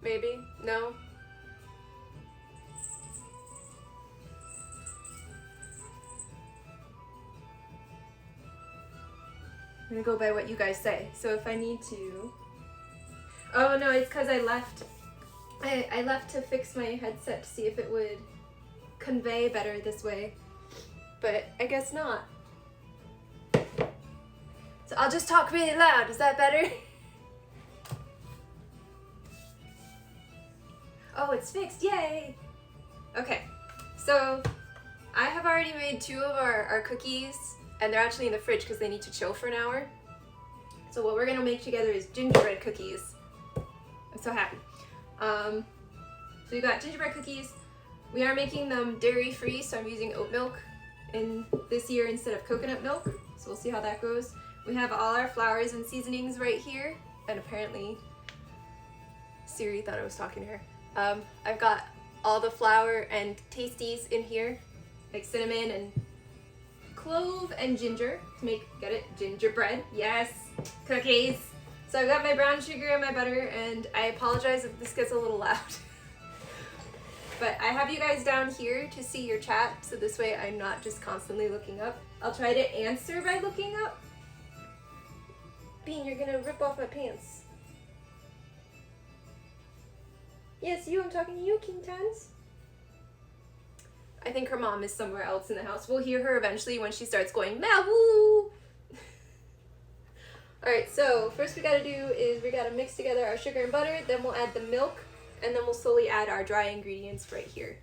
maybe? No? I'm gonna go by what you guys say. So if I need to... Oh no, it's because I left. I left to fix my headset to see if it would convey better this way. But I guess not. So I'll just talk really loud. Is that better? Oh, it's fixed. Yay! Okay, so I have already made 2 of our cookies, and they're actually in the fridge because they need to chill for an hour. So what we're gonna make together is gingerbread cookies. I'm so happy. So we got gingerbread cookies. We are making them dairy-free, so I'm using oat milk in this year instead of coconut milk. So we'll see how that goes. We have all our flours and seasonings right here, and apparently Siri thought I was talking to her. I've got all the flour and tasties in here, like cinnamon and clove and ginger to make, get it, gingerbread, yes, cookies. So I've got my brown sugar and my butter, and I apologize if this gets a little loud. But I have you guys down here to see your chat, so this way I'm not just constantly looking up. I'll try to answer by looking up. Bean, you're gonna rip off my pants. Yes, you, I'm talking to you, King Tans. I think her mom is somewhere else in the house. We'll hear her eventually when she starts going, Mawoo! Alright, so first we gotta do is we gotta mix together our sugar and butter, then we'll add the milk, and then we'll slowly add our dry ingredients right here.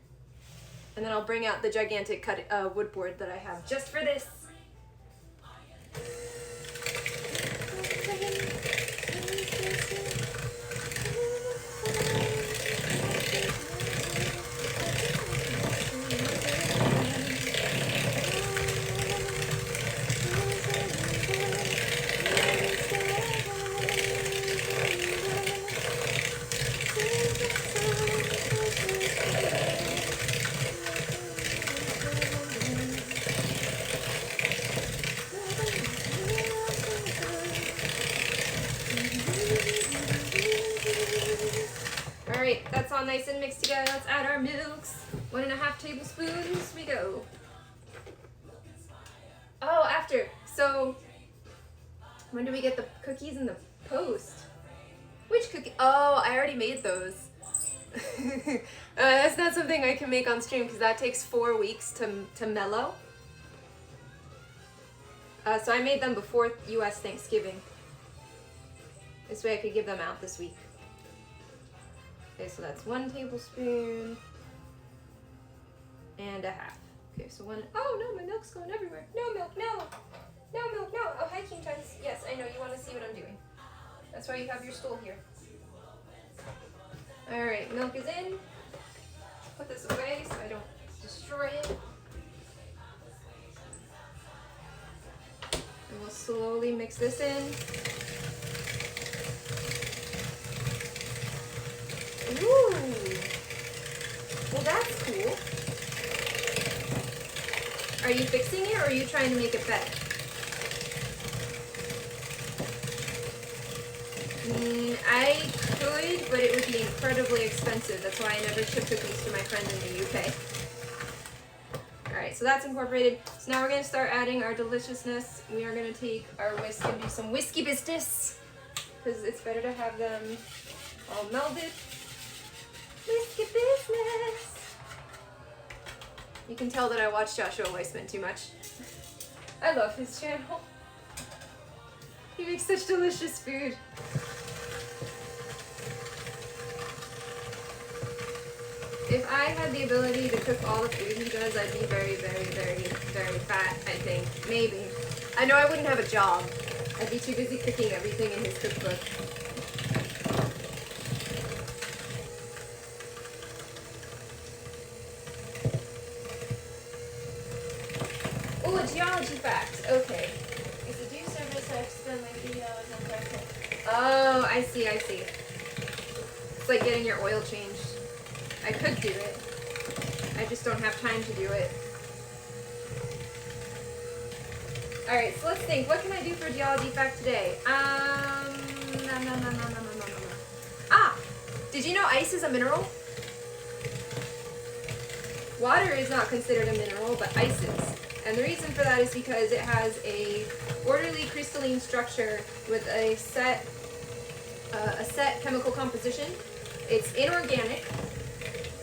And then I'll bring out the gigantic wood board that I have just for this. Alright, that's all nice and mixed together. Let's add our milks. 1.5 tablespoons, we go. Oh, after. So, when do we get the cookies in the post? Which cookie? Oh, I already made those. That's not something I can make on stream because that takes 4 weeks to mellow. So I made them before US Thanksgiving. This way I could give them out this week. Okay, so that's 1 tablespoon and a half. Okay, so 1. Oh no, my milk's going everywhere. No milk, no! No milk, no! Oh, hi, King Times. Yes, I know, you want to see what I'm doing. That's why you have your stool here. Alright, milk is in. Put this away so I don't destroy it. And we'll slowly mix this in. Ooh! Well, that's cool. Are you fixing it or are you trying to make it better? I could, but it would be incredibly expensive. That's why I never ship cookies to my friend in the UK. Alright, so that's incorporated. So now we're going to start adding our deliciousness. We are going to take our whisk and do some whiskey business. Because it's better to have them all melded. Whiskey business! You can tell that I watch Joshua Weissman too much. I love his channel. He makes such delicious food. If I had the ability to cook all the food he does, I'd be very, very, very, very fat, I think. Maybe. I know I wouldn't have a job. I'd be too busy cooking everything in his cookbook. Oh, a geology fact. Okay. If you do service, I have to spend my videos on content. Oh, I see, I see. It's like getting your oil changed. I could do it. I just don't have time to do it. Alright, so let's think. What can I do for geology fact today? Ah! Did Did you know ice is a mineral? Water is not considered a mineral, but ice is. And the reason for that is because it has a orderly crystalline structure with a set chemical composition. It's inorganic,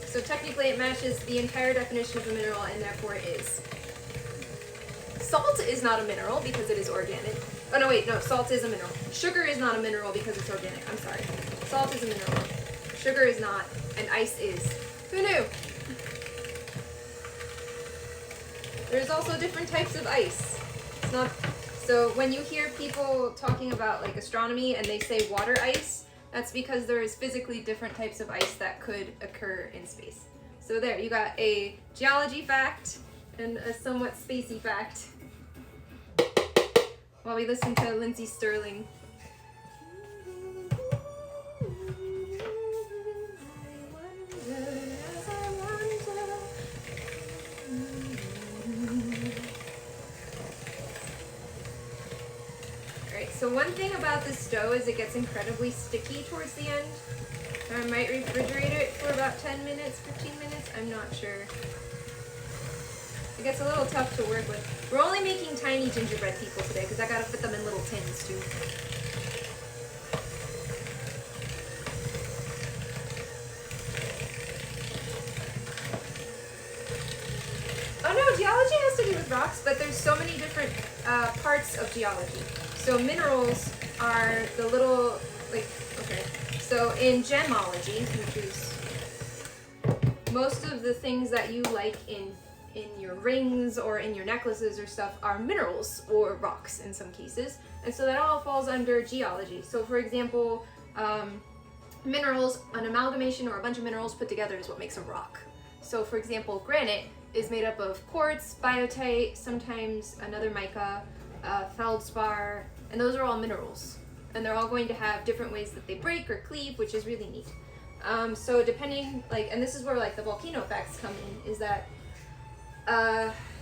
so technically it matches the entire definition of a mineral, and therefore it is. Salt is not a mineral because it is organic. Oh no, wait, no, salt is a mineral. Sugar is not a mineral because it's organic. I'm sorry. Salt is a mineral. Sugar is not, and ice is. Who knew? There's also different types of ice. It's not, so when you hear people talking about like astronomy and they say water ice, that's because there's physically different types of ice that could occur in space. So there, you got a geology fact and a somewhat spacey fact while we listen to Lindsey Stirling. So one thing about this dough is it gets incredibly sticky towards the end. I might refrigerate it for about 10 minutes, 15 minutes, I'm not sure. It gets a little tough to work with. We're only making tiny gingerbread people today because I gotta fit them in little tins too. Oh no, geology has to do with rocks, but there's so many different parts of geology. So minerals are the little, like, okay. So in gemology, which is most of the things that you like in your rings or in your necklaces or stuff are minerals or rocks in some cases. And so that all falls under geology. So for example, minerals, an amalgamation or a bunch of minerals put together is what makes a rock. So for example, granite is made up of quartz, biotite, sometimes another mica, feldspar, and those are all minerals. And they're all going to have different ways that they break or cleave, which is really neat. So depending, like, and this is where like the volcano facts come in, is that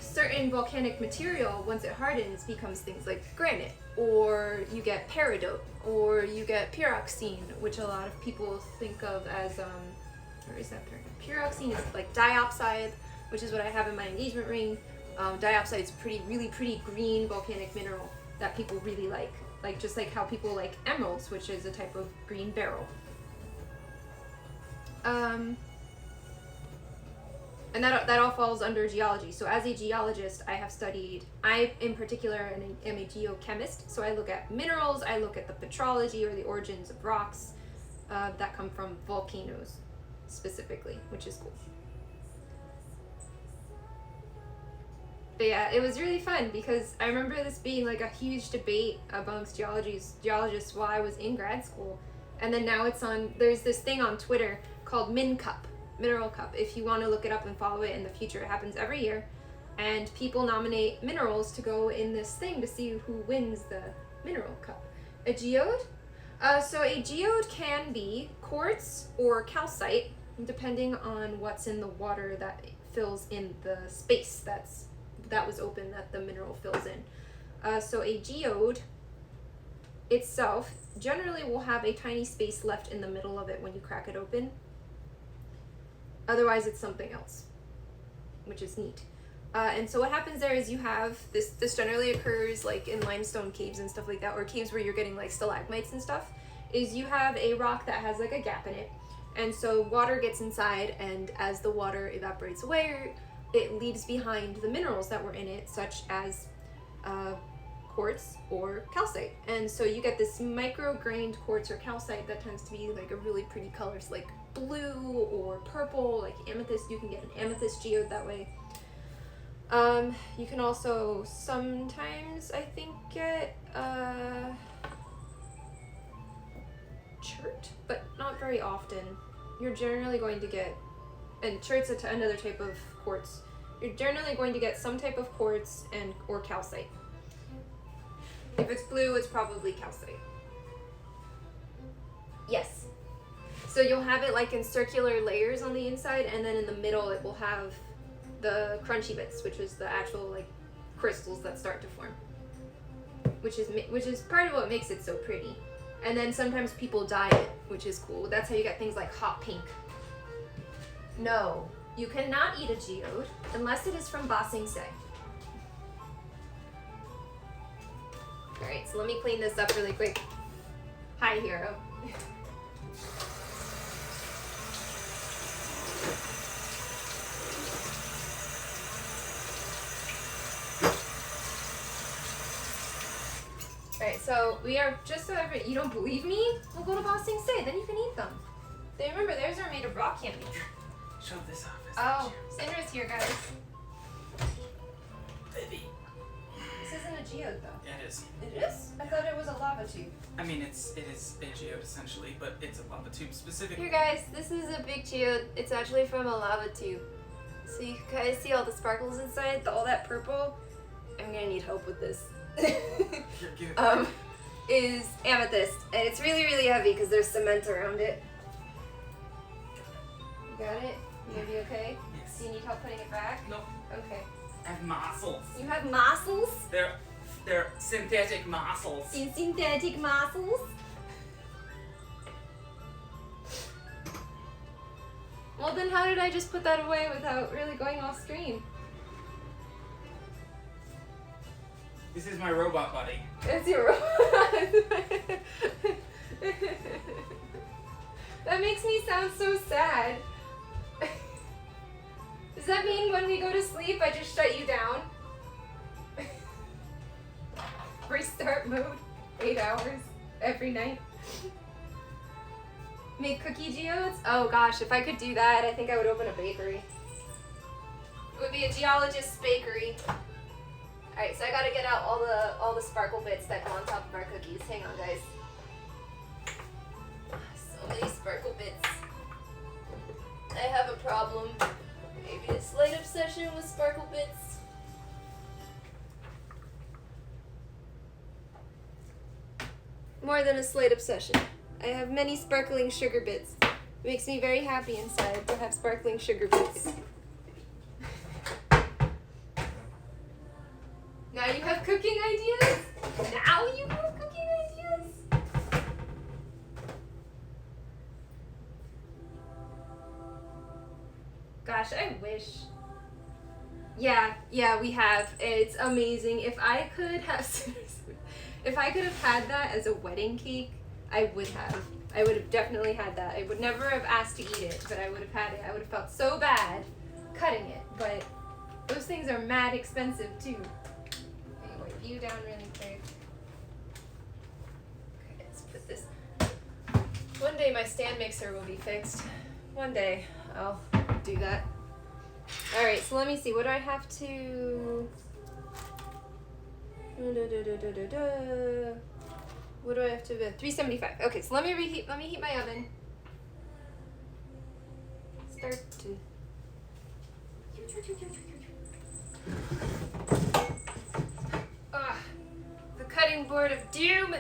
certain volcanic material, once it hardens, becomes things like granite, or you get peridot, or you get pyroxene, which a lot of people think of as, where is that peridot? Pyroxene is like diopside, which is what I have in my engagement ring. Diopside is really pretty green volcanic mineral that people really like just like how people like emeralds, which is a type of green beryl. And that all falls under geology. So as a geologist, I in particular am a geochemist, so I look at minerals, I look at the petrology or the origins of rocks that come from volcanoes specifically, which is cool. But yeah, it was really fun because I remember this being like a huge debate amongst geologists while I was in grad school. And then now there's this thing on Twitter called Mineral Cup. If you want to look it up and follow it in the future, it happens every year. And people nominate minerals to go in this thing to see who wins the Mineral Cup. A geode? So a geode can be quartz or calcite, depending on what's in the water that fills in the space that was open that the mineral fills in. So a geode itself generally will have a tiny space left in the middle of it when you crack it open. Otherwise it's something else, which is neat. And so what happens there is you have, this generally occurs like in limestone caves and stuff like that, or caves where you're getting like stalagmites and stuff, is you have a rock that has like a gap in it. And so water gets inside, and as the water evaporates away, it leaves behind the minerals that were in it, such as quartz or calcite. And so you get this micro-grained quartz or calcite that tends to be like a really pretty colors, like blue or purple, like amethyst. You can get an amethyst geode that way. You can also sometimes, I think, get chert, but not very often. You're generally going to get, and chert's another type of quartz. You're generally going to get some type of quartz or calcite. If it's blue, it's probably calcite. Yes. So you'll have it like in circular layers on the inside, and then in the middle it will have the crunchy bits, which is the actual like crystals that start to form. Which is part of what makes it so pretty. And then sometimes people dye it, which is cool. That's how you get things like hot pink. No, you cannot eat a geode unless it is from Ba Sing Se. Alright, so let me clean this up really quick. Hi, hero. Alright, so we are just so you don't believe me? We'll go to Ba Sing Se, then you can eat them. They remember theirs are made of rock candy. Show this off. Oh, Cinder's here, guys. Baby. This isn't a geode, though. Yeah, it is. It is? I thought it was a lava tube. I mean, it is a geode essentially, but it's a lava tube specifically. Here, guys, this is a big geode. It's actually from a lava tube. So you guys see all the sparkles inside, all that purple? I'm gonna need help with this. Here, give it. Is amethyst, and it's really, really heavy because there's cement around it. You got it? You gonna be okay? Yes. Do you need help putting it back? No. Okay. I have muscles. You have muscles? They're synthetic muscles. Synthetic muscles? Well, then how did I just put that away without really going off screen? This is my robot buddy. It's your robot. That makes me sound so sad. Does that mean when we go to sleep, I just shut you down? Restart mode, 8 hours every night. Make cookie geodes? Oh gosh, if I could do that, I think I would open a bakery. It would be a geologist's bakery. Alright, so I gotta get out all the sparkle bits that go on top of our cookies. Hang on, guys. So many sparkle bits. I have a problem. Maybe a slight obsession with sparkle bits. More than a slight obsession. I have many sparkling sugar bits. It makes me very happy inside to have sparkling sugar bits. Now you have cooking ideas? Now you have cooking ideas? Gosh, I wish. Yeah, we have. It's amazing. If I could have had that as a wedding cake, I would have. I would have definitely had that. I would never have asked to eat it, but I would have had it. I would have felt so bad cutting it, but those things are mad expensive too. Wipe you down really quick. Okay, let's put this. One day my stand mixer will be fixed. One day I'll do that. Alright, so let me see. What do I have to... What do I have to... 375. Okay, so let me heat my oven. Start to... The cutting board of doom!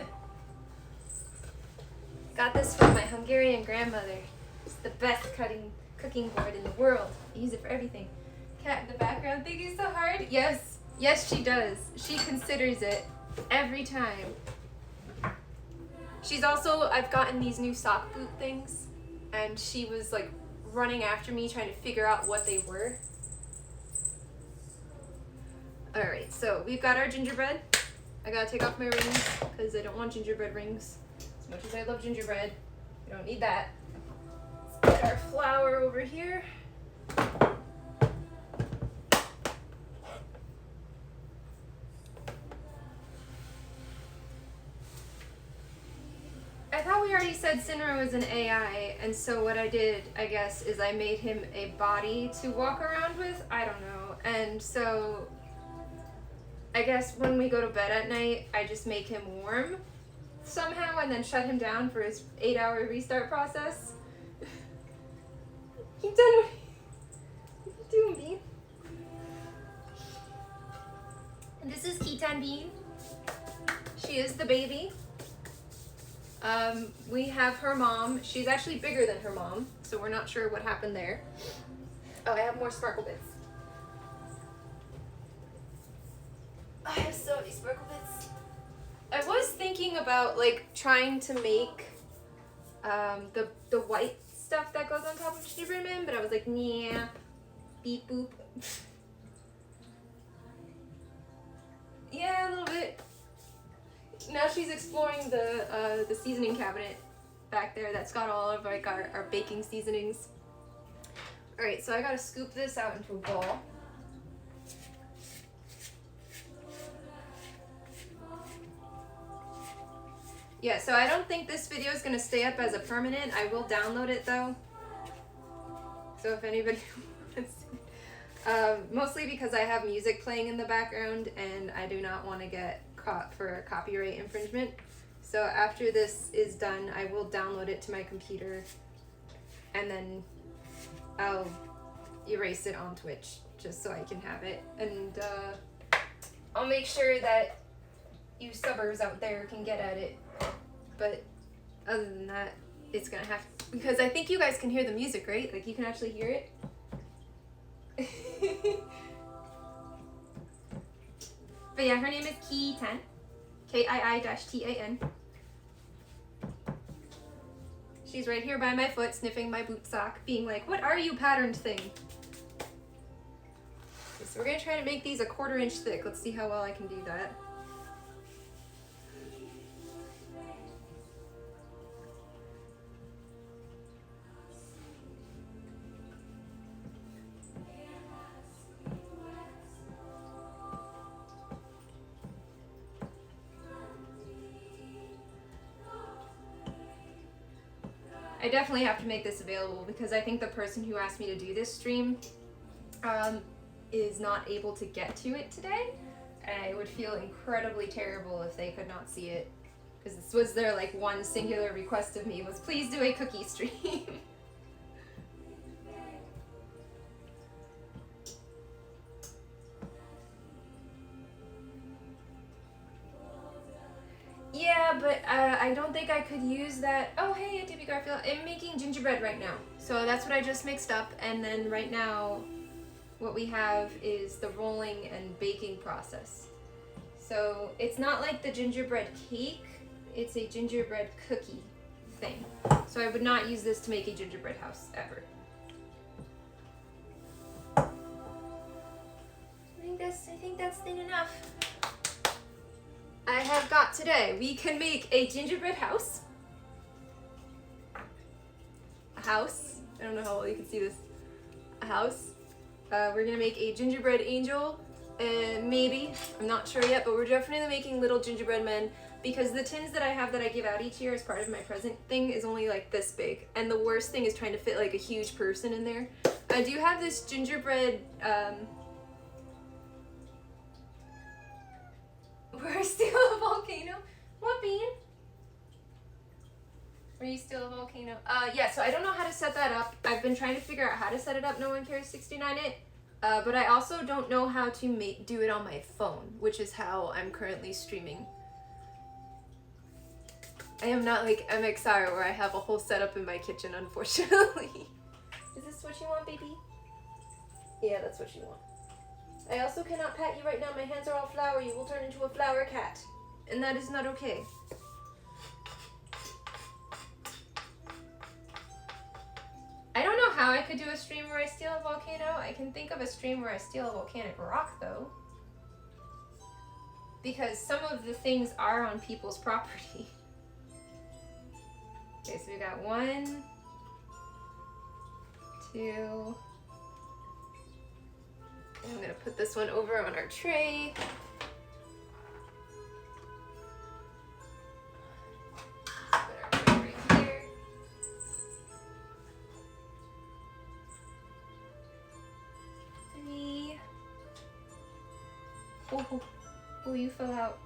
Got this from my Hungarian grandmother. It's the best cooking board in the world. I use it for everything. Cat in the background thinking so hard? Yes, she does. She considers it every time. She's also, I've gotten these new sock boot things, and she was like running after me trying to figure out what they were. Alright, so we've got our gingerbread. I gotta take off my rings because I don't want gingerbread rings. As much as I love gingerbread, I don't need that. Let's get our flour over here. I thought we already said Sinra was an AI, and so what I did, I guess, is I made him a body to walk around with. I don't know. And so I guess when we go to bed at night, I just make him warm somehow and then shut him down for his 8-hour restart process. You done what you doing, Bean? And this is Kitan Bean. She is the baby. We have her mom. She's actually bigger than her mom, so we're not sure what happened there. Oh, I have more sparkle bits. I have so many sparkle bits. I was thinking about like trying to make the white stuff that goes on top of gingerbread man, but I was like, nah, beep boop. Yeah, a little bit. Now she's exploring the seasoning cabinet back there that's got all of like our baking seasonings. All right, so I gotta scoop this out into a ball. Yeah, so I don't think this video is gonna stay up as a permanent. I will download it though. So if anybody wants it. Mostly because I have music playing in the background and I do not want to get caught for copyright infringement. So after this is done, I will download it to my computer and then I'll erase it on Twitch just so I can have it. And I'll make sure that you subbers out there can get at it. But other than that, it's gonna have to, because I think you guys can hear the music, right? Like you can actually hear it. But yeah, her name is Kii-tan. K-I-I-T-A-N. She's right here by my foot, sniffing my boot sock, being like, what are you, patterned thing? Okay, so we're gonna try to make these a 1/4 inch thick. Let's see how well I can do that. I definitely have to make this available because I think the person who asked me to do this stream is not able to get to it today. And I would feel incredibly terrible if they could not see it. Because this was their like one singular request of me was please do a cookie stream. Yeah, but I don't think I could use that. Oh, hey, Tippy Garfield. I'm making gingerbread right now. So that's what I just mixed up. And then right now, what we have is the rolling and baking process. So it's not like the gingerbread cake. It's a gingerbread cookie thing. So I would not use this to make a gingerbread house, ever. I think that's thin enough. I have got today. We can make a gingerbread house. A house. I don't know how well you can see this. A house. We're gonna make a gingerbread angel. Maybe. I'm not sure yet, but we're definitely making little gingerbread men because the tins that I have that I give out each year as part of my present thing is only like this big. And the worst thing is trying to fit like a huge person in there. I do have this gingerbread, we're still a volcano. What, Bean? Were you still a volcano? Yeah, so I don't know how to set that up. I've been trying to figure out how to set it up. No one cares 69 it. But I also don't know how to do it on my phone, which is how I'm currently streaming. I am not like MXR where I have a whole setup in my kitchen, unfortunately. Is this what you want, baby? Yeah, that's what you want. I also cannot pat you right now. My hands are all flowery. You will turn into a flower cat. And that is not okay. I don't know how I could do a stream where I steal a volcano. I can think of a stream where I steal a volcanic rock, though. Because some of the things are on people's property. Okay, so we got 1, 2... I'm gonna put this one over on our tray. Put our tray right here. Three. Oh, you fell out.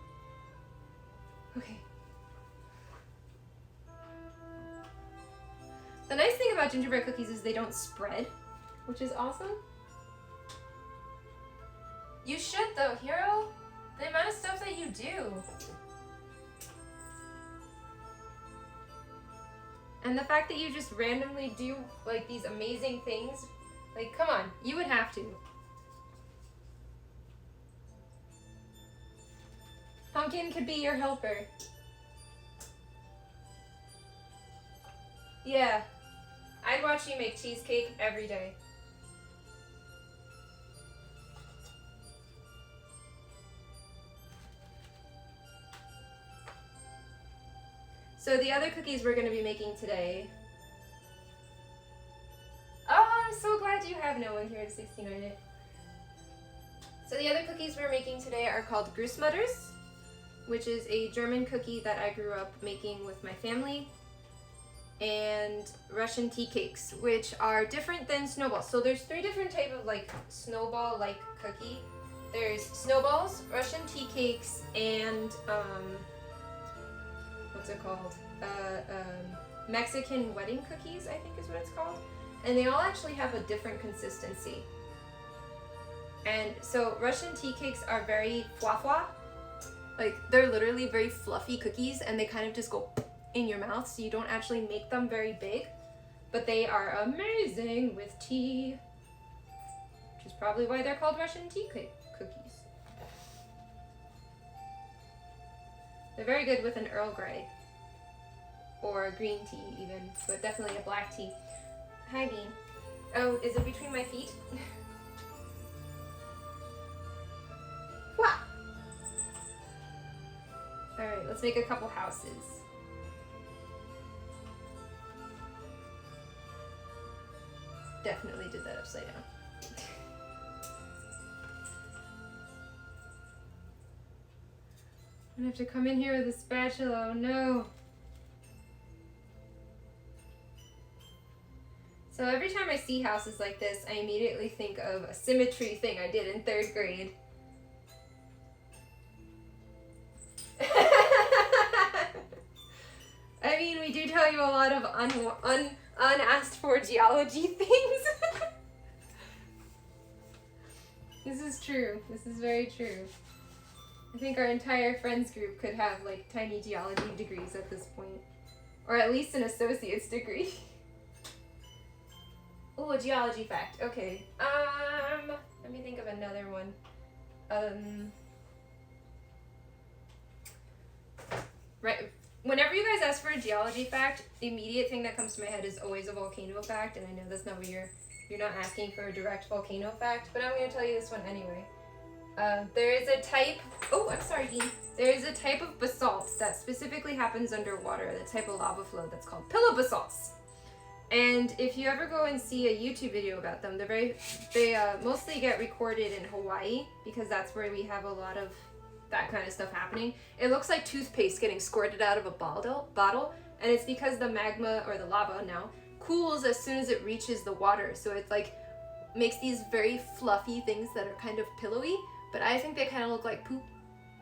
Okay. The nice thing about gingerbread cookies is they don't spread, which is awesome. You should though, Hero. The amount of stuff that you do. And the fact that you just randomly do like these amazing things. Like, come on, you would have to. Pumpkin could be your helper. Yeah. I'd watch you make cheesecake every day. So the other cookies we're going to be making today... Oh, I'm so glad you have no one here to 69 it. So the other cookies we're making today are called Grusmutters, which is a German cookie that I grew up making with my family, and Russian tea cakes, which are different than snowballs. So there's 3 different types of like snowball-like cookie. There's snowballs, Russian tea cakes, and what's it called? Mexican wedding cookies, I think is what it's called. And they all actually have a different consistency. And so Russian tea cakes are very fwa-fwa. Like, they're literally very fluffy cookies, and they kind of just go in your mouth, so you don't actually make them very big. But they are amazing with tea, which is probably why they're called Russian tea cookies. They're very good with an Earl Grey, or a green tea even, but definitely a black tea. Hi, Bean. Oh, is it between my feet? Wah! Alright, let's make a couple houses. Definitely did that upside down. I'm gonna have to come in here with a spatula, oh no. So every time I see houses like this, I immediately think of a symmetry thing I did in 3rd grade. I mean, we do tell you a lot of unasked for geology things. This is true. This is very true. I think our entire friends group could have like tiny geology degrees at this point. Or at least an associate's degree. Ooh, a geology fact. Okay. Let me think of another one. Right. Whenever you guys ask for a geology fact, the immediate thing that comes to my head is always a volcano fact, and I know that's not what you're not asking for a direct volcano fact, but I'm going to tell you this one anyway. There is a type... Oh, I'm sorry, Dean. There is a type of basalt that specifically happens underwater, the type of lava flow that's called pillow basalts. And if you ever go and see a YouTube video about them, they mostly get recorded in Hawaii, because that's where we have a lot of that kind of stuff happening. It looks like toothpaste getting squirted out of a bottle, and it's because the magma, or the lava now, cools as soon as it reaches the water. So it's like, makes these very fluffy things that are kind of pillowy, but I think they kind of look like poop.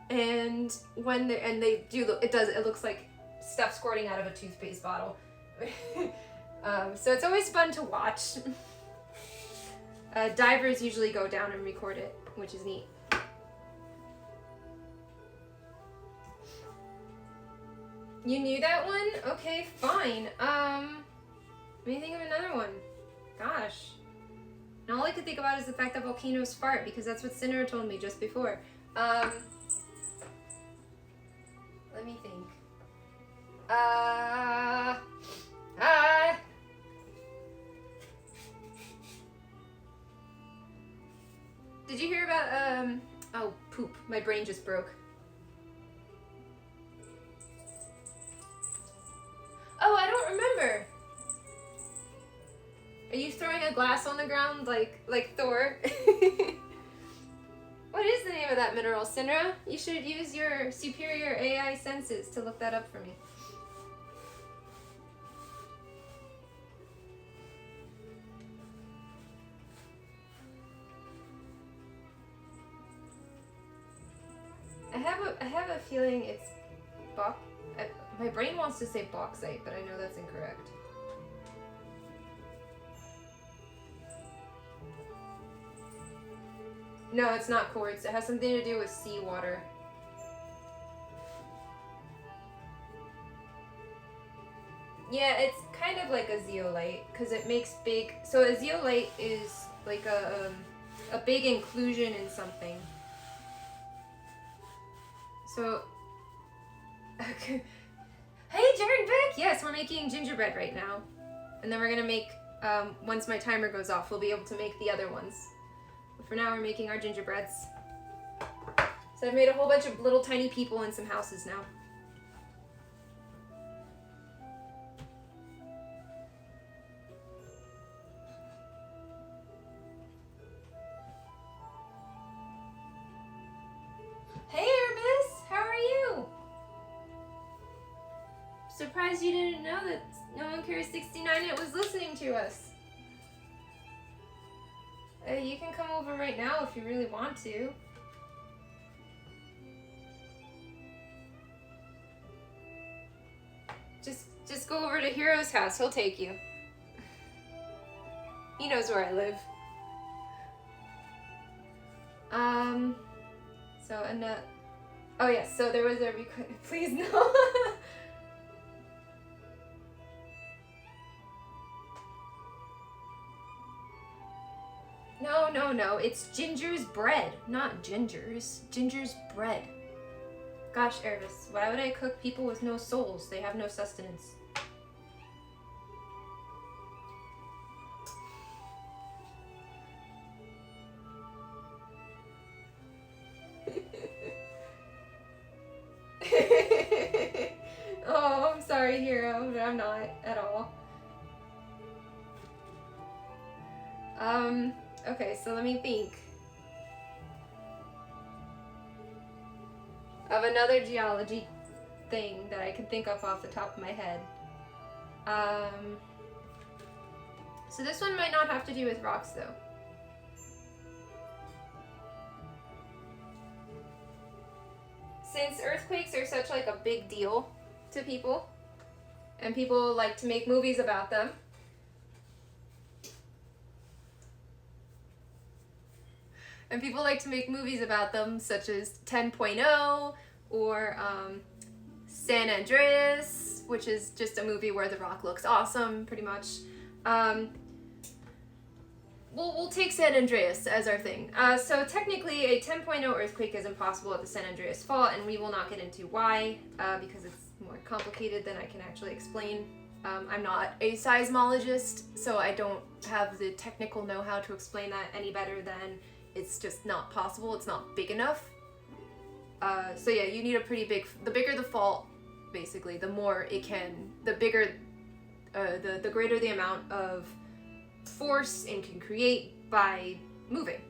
And when they do, it looks like stuff squirting out of a toothpaste bottle. So it's always fun to watch. Divers usually go down and record it, which is neat. You knew that one? Okay, fine. Let me think of another one. Gosh. And all I could think about is the fact that volcanoes fart, because that's what Sinner told me just before. Let me think. Did you hear about, oh, poop. My brain just broke. Oh, I don't remember. Are you throwing a glass on the ground like Thor? What is the name of that mineral, Sinra? You should use your superior AI senses to look that up for me. I have a feeling it's my brain wants to say bauxite, but I know that's incorrect. No, it's not quartz. It has something to do with seawater. Yeah, it's kind of like a zeolite, because it makes big... So a zeolite is like a big inclusion in something. So, okay. Hey, Jared Vic! Yes, we're making gingerbread right now. And then we're gonna make, once my timer goes off, we'll be able to make the other ones. But for now, we're making our gingerbreads. So I've made a whole bunch of little tiny people in some houses now. Hey, Baebes! How are you? Surprised you didn't know that No One Cares 69 It was listening to us. You can come over right now if you really want to. Just go over to Hero's house. He'll take you. He knows where I live. So, and oh yes, so there was a request. Please no. No, it's Ginger's bread, not Ginger's. Ginger's bread. Gosh, Ervis, why would I cook people with no souls? They have no sustenance. Oh, I'm sorry, Hero, but I'm not at all. Okay, so let me think of another geology thing that I can think of off the top of my head. So this one might not have to do with rocks though. Since earthquakes are such like a big deal to people, and people like to make movies about them, such as 10.0 or San Andreas, which is just a movie where the rock looks awesome, pretty much. We'll take San Andreas as our thing. So technically, a 10.0 earthquake is impossible at the San Andreas Fault, and we will not get into why, because it's more complicated than I can actually explain. I'm not a seismologist, so I don't have the technical know-how to explain that any better than it's just not possible. It's not big enough. So yeah, you need a pretty big, the bigger the fault, basically, the more it can, the bigger, the greater the amount of force it can create by moving.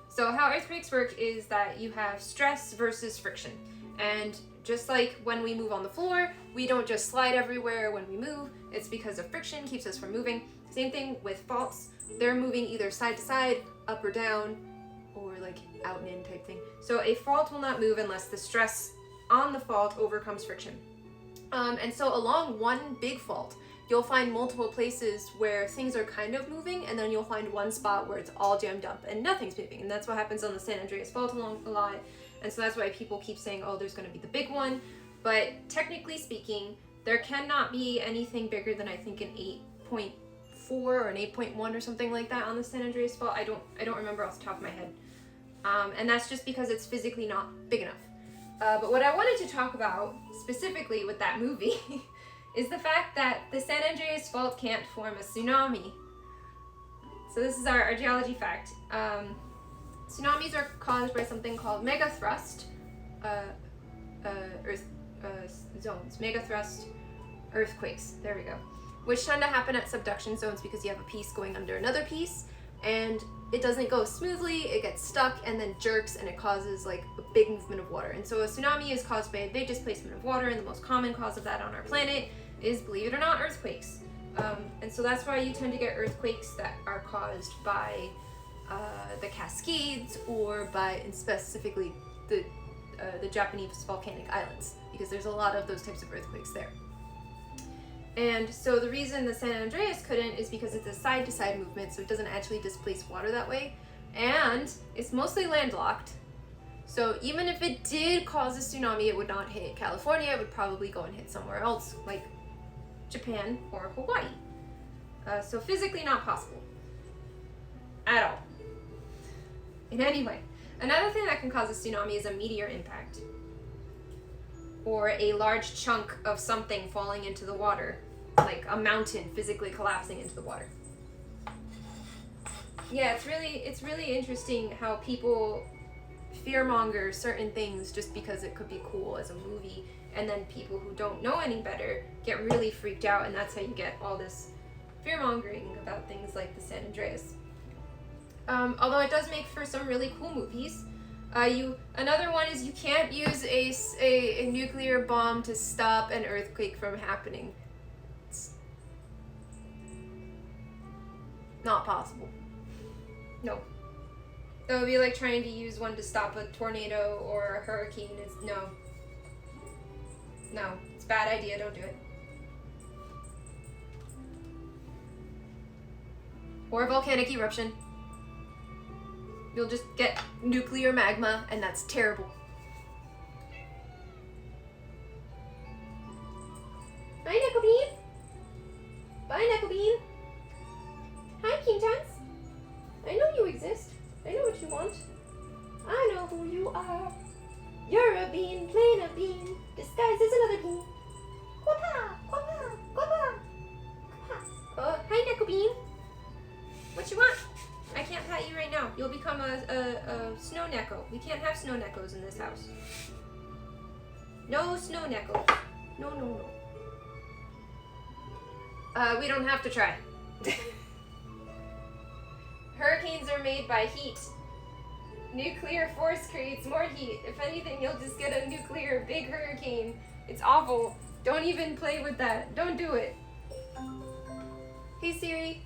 So how earthquakes work is that you have stress versus friction. And just like when we move on the floor, we don't just slide everywhere when we move. It's because of friction keeps us from moving. Same thing with faults. They're moving either side to side, up or down, or like out and in type thing. So a fault will not move unless the stress on the fault overcomes friction. And so along one big fault, you'll find multiple places where things are kind of moving, and then you'll find one spot where it's all jammed up and nothing's moving. And that's what happens on the San Andreas Fault along a lot. And so that's why people keep saying, oh, there's going to be the big one. But technically speaking, there cannot be anything bigger than I think an 8.4 or an 8.1 or something like that on the San Andreas Fault. I don't remember off the top of my head. And that's just because it's physically not big enough. But what I wanted to talk about specifically with that movie is the fact that the San Andreas Fault can't form a tsunami. So this is our geology fact. Tsunamis are caused by something called megathrust zones. Megathrust earthquakes. There we go. Which tend to happen at subduction zones because you have a piece going under another piece, and it doesn't go smoothly, it gets stuck and then jerks, and it causes like a big movement of water. And so a tsunami is caused by a big displacement of water, and the most common cause of that on our planet is, believe it or not, earthquakes. And so that's why you tend to get earthquakes that are caused by the Cascades, or by, and specifically, the Japanese volcanic islands, because there's a lot of those types of earthquakes there. And so the reason the San Andreas couldn't is because it's a side-to-side movement, so it doesn't actually displace water that way, and it's mostly landlocked. So even if it did cause a tsunami, it would not hit California. It would probably go and hit somewhere else, like Japan or Hawaii. So physically not possible at all. In any way. Another thing that can cause a tsunami is a meteor impact. or a large chunk of something falling into the water, like a mountain physically collapsing into the water. Yeah, it's really interesting how people fearmonger certain things just because it could be cool as a movie, and then people who don't know any better get really freaked out, and that's how you get all this fearmongering about things like the San Andreas. Although it does make for some really cool movies. Another one is you can't use a nuclear bomb to stop an earthquake from happening. It's not possible. No. That would be like trying to use one to stop a tornado or a hurricane. No, it's a bad idea, don't do it. Or a volcanic eruption. You'll just get nuclear magma, and that's terrible. Hi, Necklebean. Bye, Necklebean. Hi, Kingtons. I know you exist. I know what you want. I know who you are. You're a bean, plain a bean, disguised as another bean. Quapa, quapa, quapa, quapa. Hi, Necklebean. What you want? I can't pet you right now. You'll become a snow necko. We can't have snow neckos in this house. No snow neckos. No. We don't have to try. Hurricanes are made by heat. Nuclear force creates more heat. If anything, you'll just get a nuclear big hurricane. It's awful. Don't even play with that. Don't do it. Hey Siri.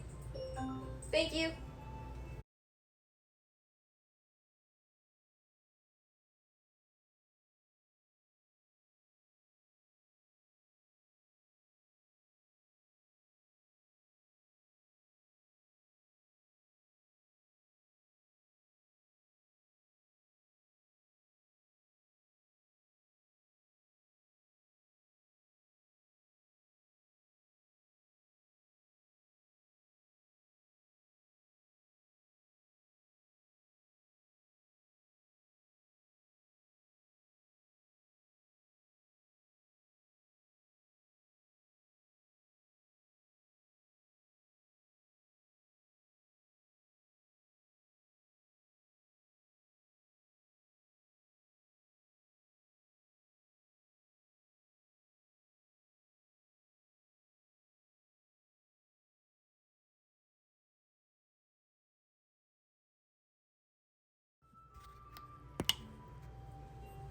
Thank you.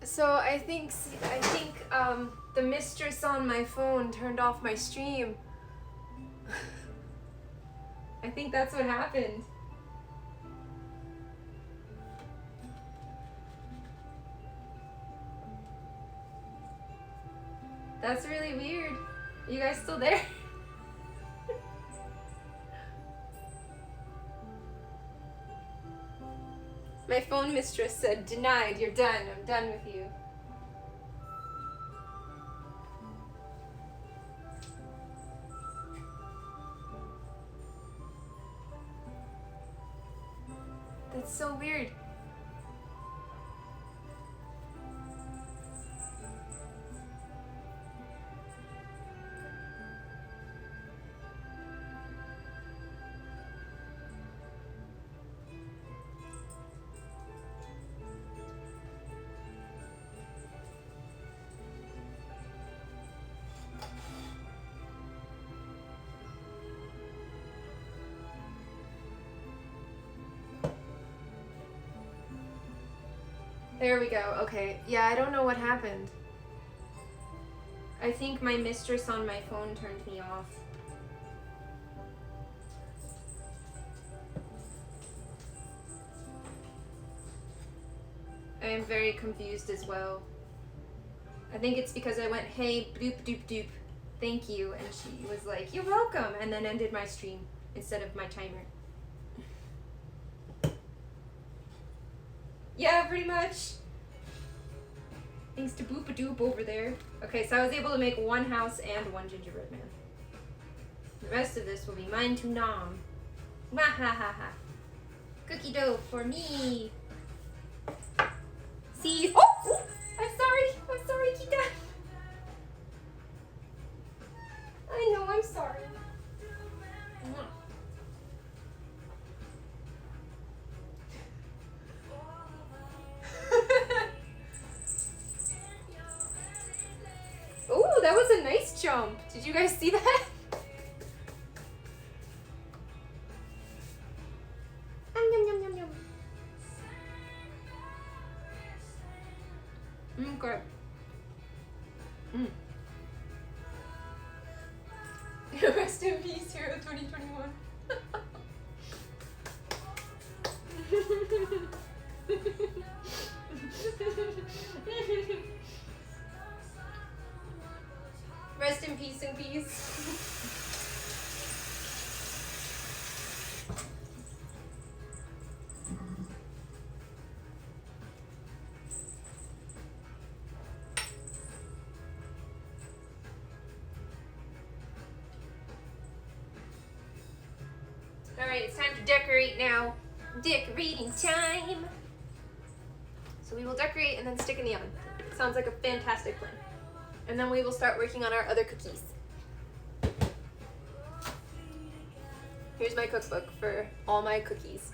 So I think the mistress on my phone turned off my stream. I think that's what happened. That's really weird. You guys still there? My phone mistress said, denied, you're done, I'm done with you. That's so weird. There we go. Okay. Yeah, I don't know what happened. I think my mistress on my phone turned me off. I am very confused as well. I think it's because I went, hey, bloop doop doop, thank you, and she was like, you're welcome, and then ended my stream instead of my timer. Yeah, pretty much. Thanks to Boop-a-Doop over there. Okay, so I was able to make one house and one gingerbread man. The rest of this will be mine to nom. Wahahaha. Cookie dough for me. See? Oh! I'm sorry, Kita. I know, I'm sorry. Oh, that was a nice jump. Did you guys see that? Yum, yum, yum, yum. Okay. Rest in peace, Hero 2021. Rest in peace and peace. Alright, it's time to decorate now. Decorating time! So we will decorate and then stick in the oven. Sounds like a fantastic plan. And then we will start working on our other cookies. Here's my cookbook for all my cookies.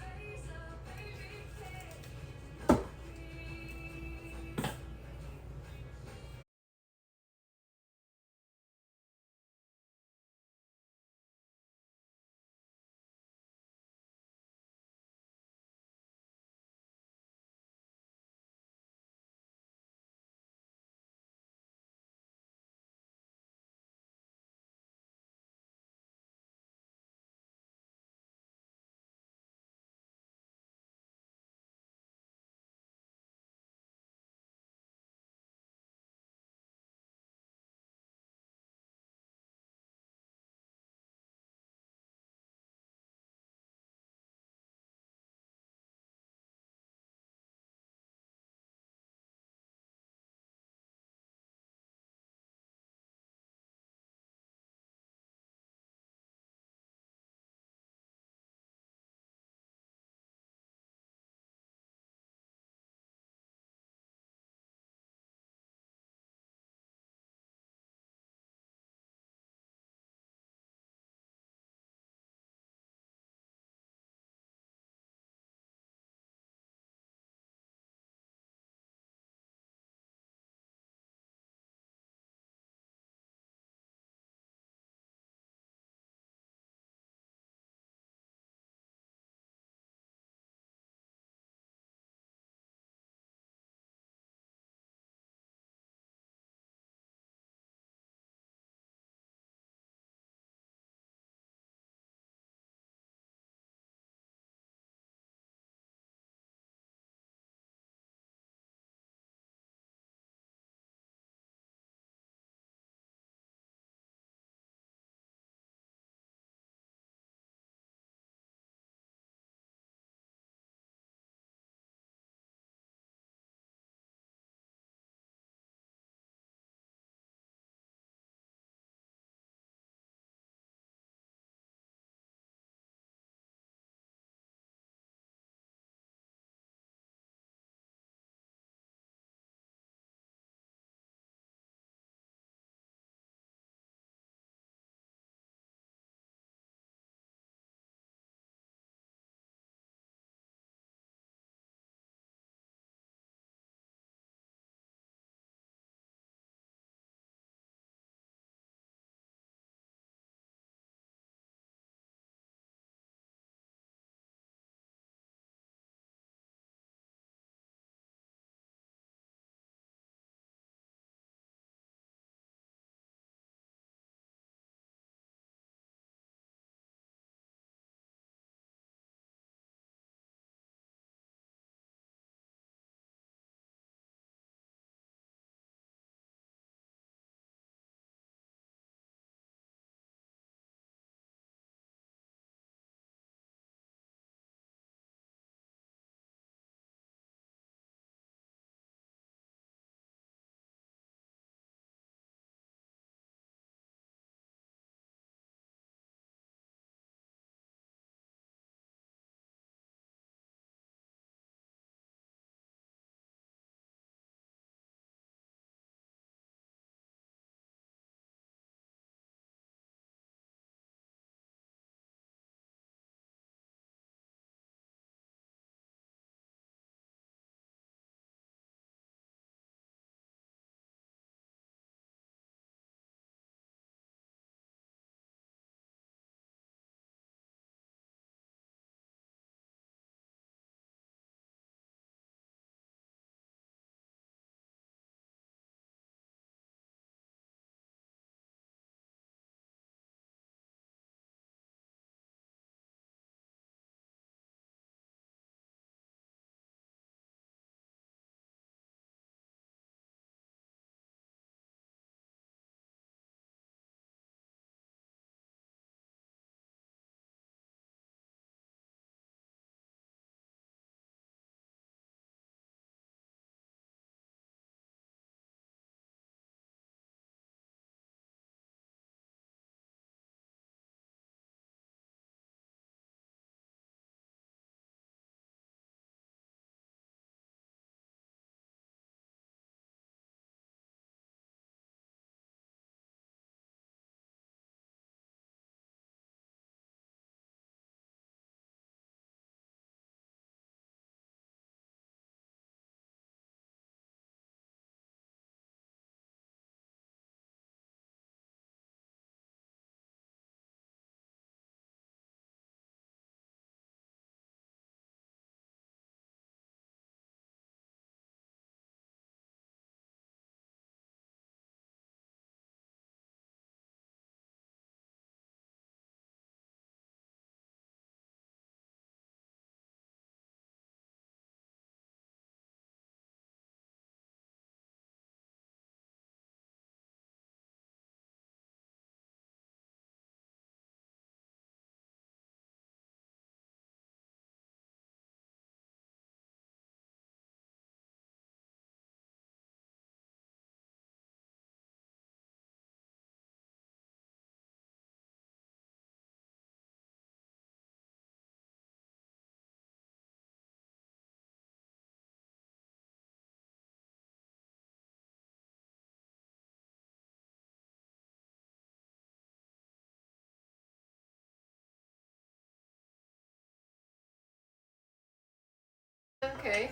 okay.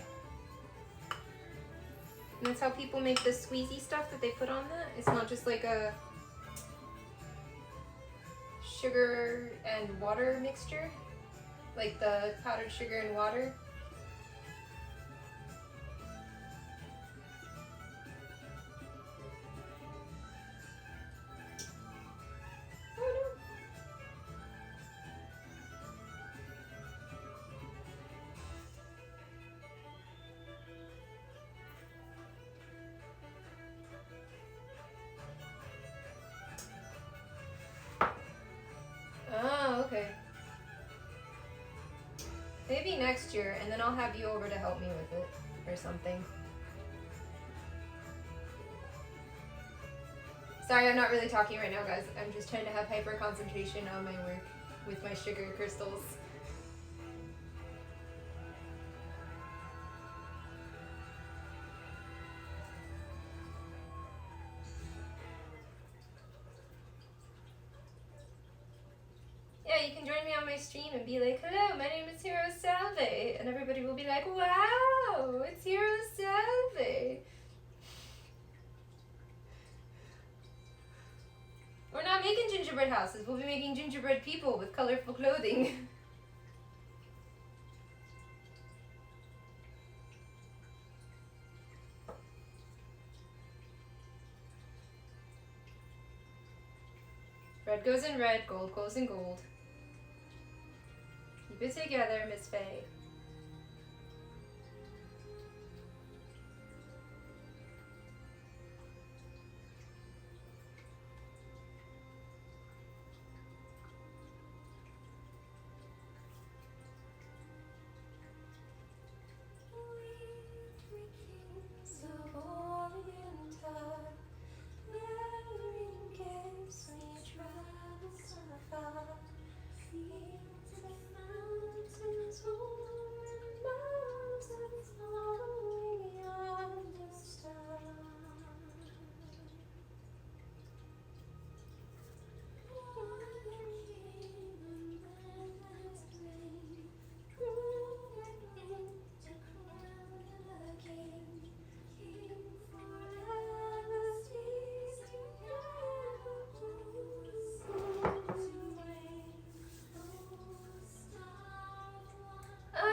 And that's how people make the squeezy stuff that they put on that? It's not just like a sugar and water mixture? Like the powdered sugar and water? Oh, okay. Maybe next year, and then I'll have you over to help me with it, or something. Sorry, I'm not really talking right now, guys. I'm just trying to have hyper concentration on my work with my sugar crystals. Yeah, you can join me on my stream and be like, hello, my name is Hero Salve. And everybody will be like, wow, it's Hero Salve. We're not making gingerbread houses. We'll be making gingerbread people with colorful clothing. Red goes in red, gold goes in gold. Keep it together, Miss Faye.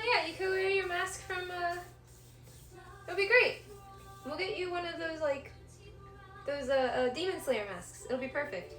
Yeah, you could wear your mask from, it'll be great. We'll get you one of those, like, those, Demon Slayer masks. It'll be perfect.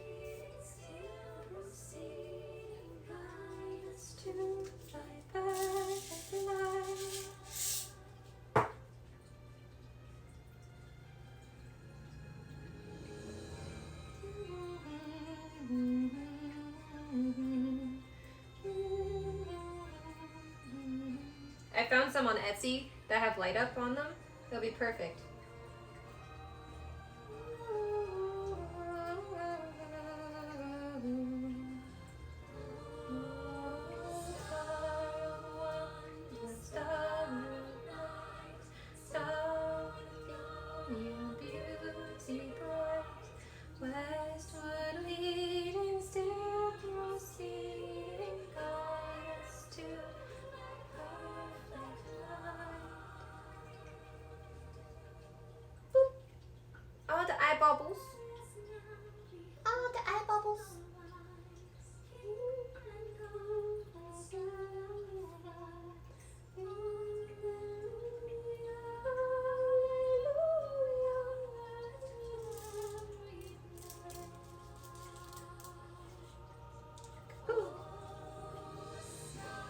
I found some on Etsy that have light up on them. They'll be perfect.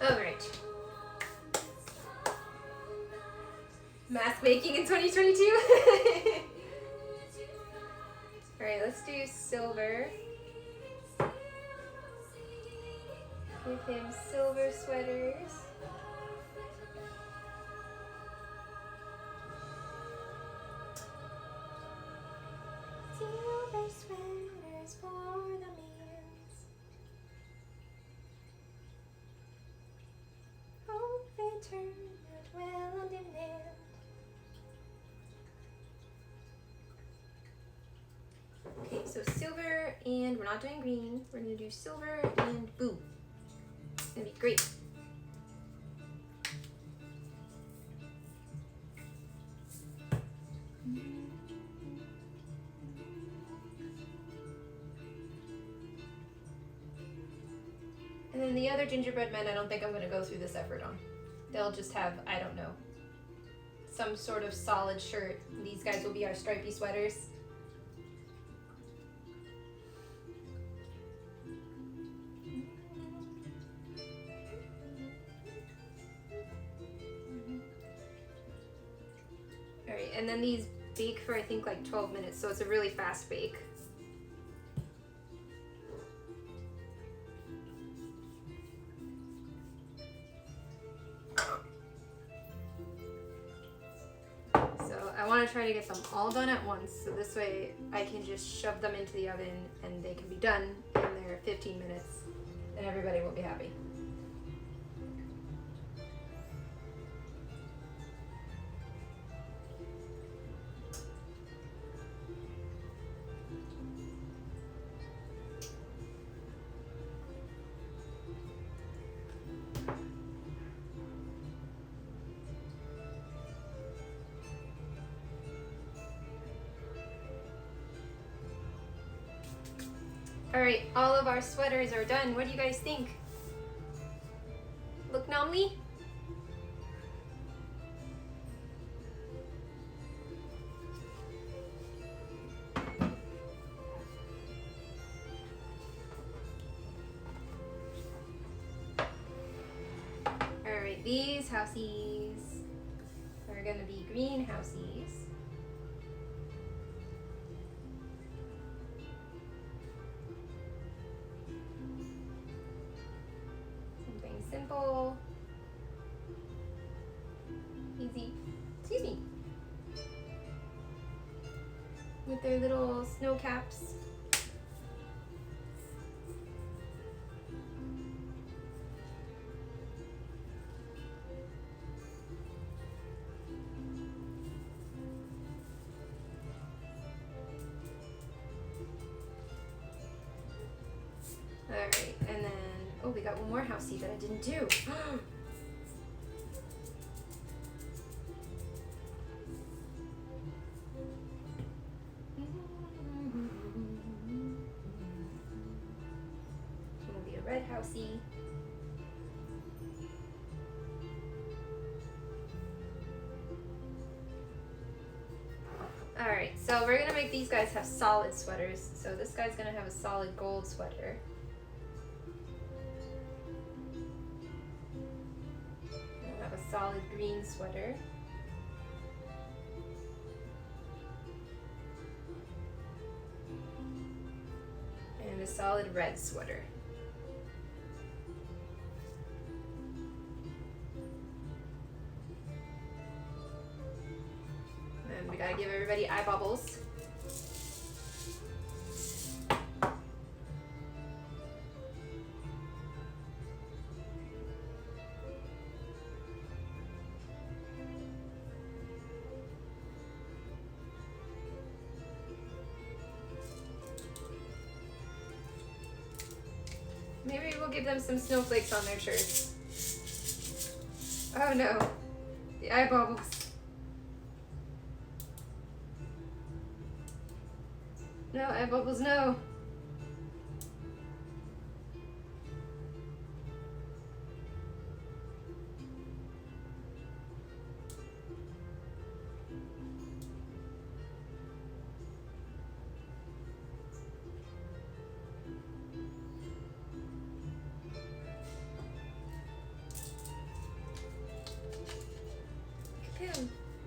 Alright. Mask making in 2022? Alright, let's do silver. Give him silver sweaters. Silver sweaters for the mans. Hope they turn out well on demand. Okay, so silver, and we're not doing green. We're gonna do silver and boom. It's gonna be great. then the other gingerbread men, I don't think I'm going to go through this effort on. They'll just have, I don't know, some sort of solid shirt. These guys will be our stripy sweaters. Alright, and then these bake for I think like 12 minutes, so it's a really fast bake. I want to try to get them all done at once, so this way I can just shove them into the oven and they can be done in their 15 minutes and everybody will be happy. Alright, all of our sweaters are done. What do you guys think? Look nomly? Alright, these houseies are gonna be green houseies. Simple, easy, excuse me, with their little snow caps. Alright, and then oh, we got one more housey that I didn't do. It's gonna be a red housey. Alright, so we're gonna make these guys have solid sweaters. So this guy's gonna have a solid gold sweater. Solid green sweater. And a solid red sweater. And we gotta give everybody eye bubbles. Maybe we'll give them some snowflakes on their shirts. Oh no, the eye bubbles. No, eye bubbles, no.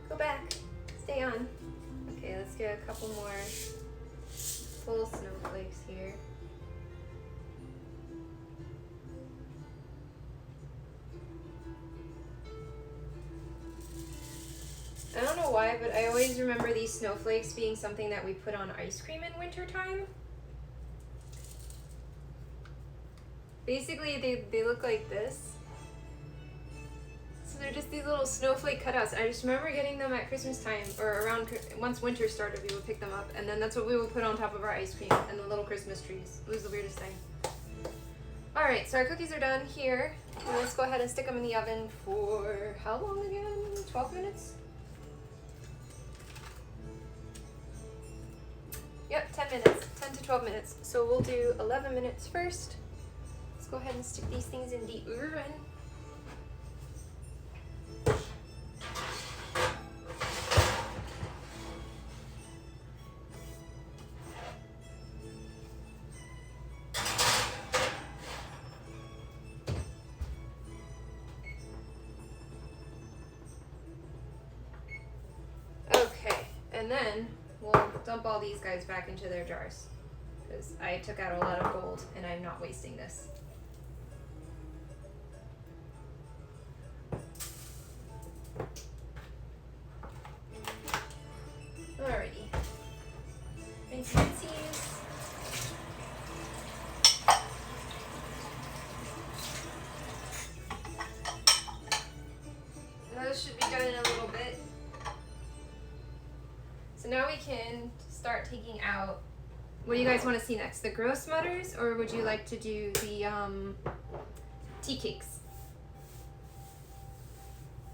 Go back. Stay on. Okay, let's get a couple more full snowflakes here. I don't know why, but I always remember these snowflakes being something that we put on ice cream in wintertime. Basically, they look like this. So they're just these little snowflake cutouts. I just remember getting them at Christmas time, or around, once winter started, we would pick them up, and then that's what we would put on top of our ice cream and the little Christmas trees. It was the weirdest thing. Alright, so our cookies are done here. Let's go ahead and stick them in the oven for how long again? 12 minutes? Yep, 10 minutes. 10 to 12 minutes. So we'll do 11 minutes first. Let's go ahead and stick these things in the oven. And then we'll dump all these guys back into their jars because I took out a lot of gold and I'm not wasting this. Alrighty. Rinse and rinsies. Those should be done in a little bit. So now we can start taking out, what do you guys want to see next? The gross mutters, or would you like to do the tea cakes?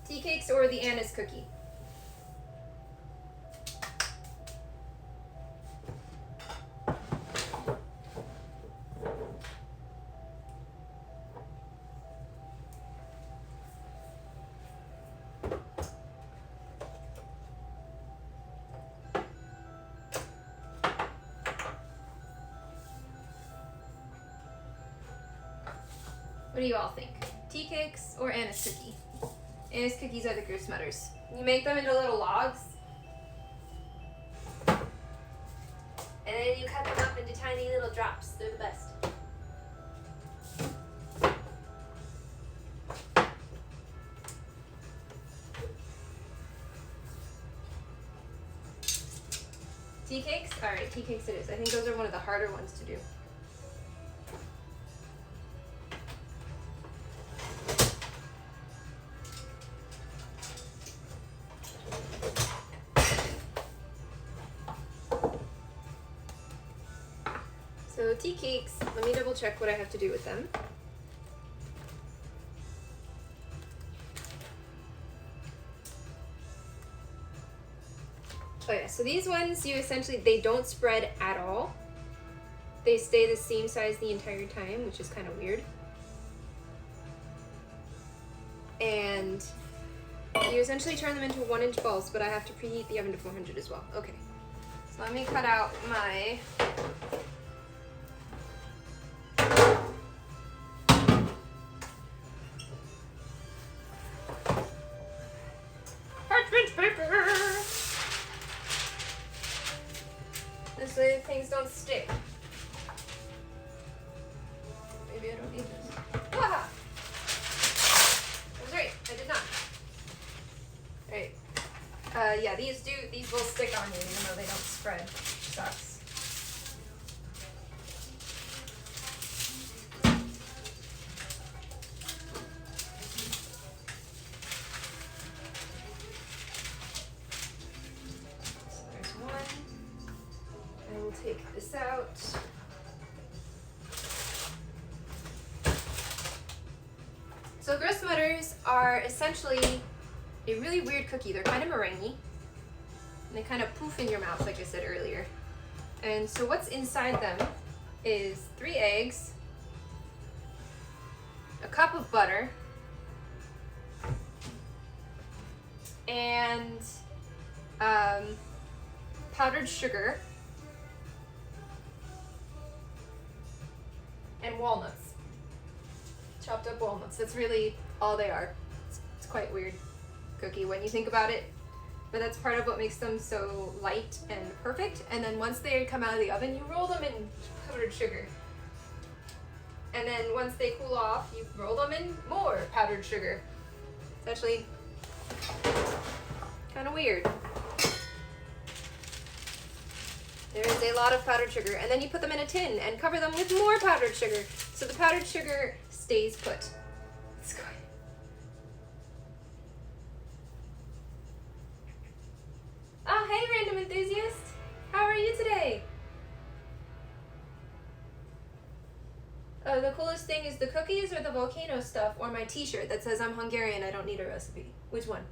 Tea cakes or the anise cookie? What do you all think? Tea cakes or anise cookie? Anise cookies are the gross mutters. You make them into little logs. And then you cut them up into tiny little drops. They're the best. Tea cakes? Alright, tea cakes it is. I think those are one of the harder ones to do. So tea cakes, let me double check what I have to do with them. Oh yeah, so these ones, you essentially, they don't spread at all. They stay the same size the entire time, which is kind of weird. And you essentially turn them into 1-inch balls, but I have to preheat the oven to 400 as well. Okay, so let me cut out my parchment paper. This way things don't stick. Maybe I don't need this. Ah! I was right, I did not. Alright. Yeah, these will stick on you even though they don't spread. Sucks. Take this out. So gross mutters are essentially a really weird cookie. They're kind of meringue, and they kind of poof in your mouth, like I said earlier. And so what's inside them is 3 eggs, a cup of butter, and powdered sugar, and walnuts. Chopped up walnuts. That's really all they are. It's quite weird cookie when you think about it. But that's part of what makes them so light and perfect. And then once they come out of the oven, you roll them in powdered sugar. And then once they cool off, you roll them in more powdered sugar. It's actually kind of weird. There is a lot of powdered sugar, and then you put them in a tin and cover them with more powdered sugar, so the powdered sugar stays put. It's good. Oh, hey, random enthusiast! How are you today? The coolest thing is the cookies or the volcano stuff or my t-shirt that says I'm Hungarian, I don't need a recipe. Which one?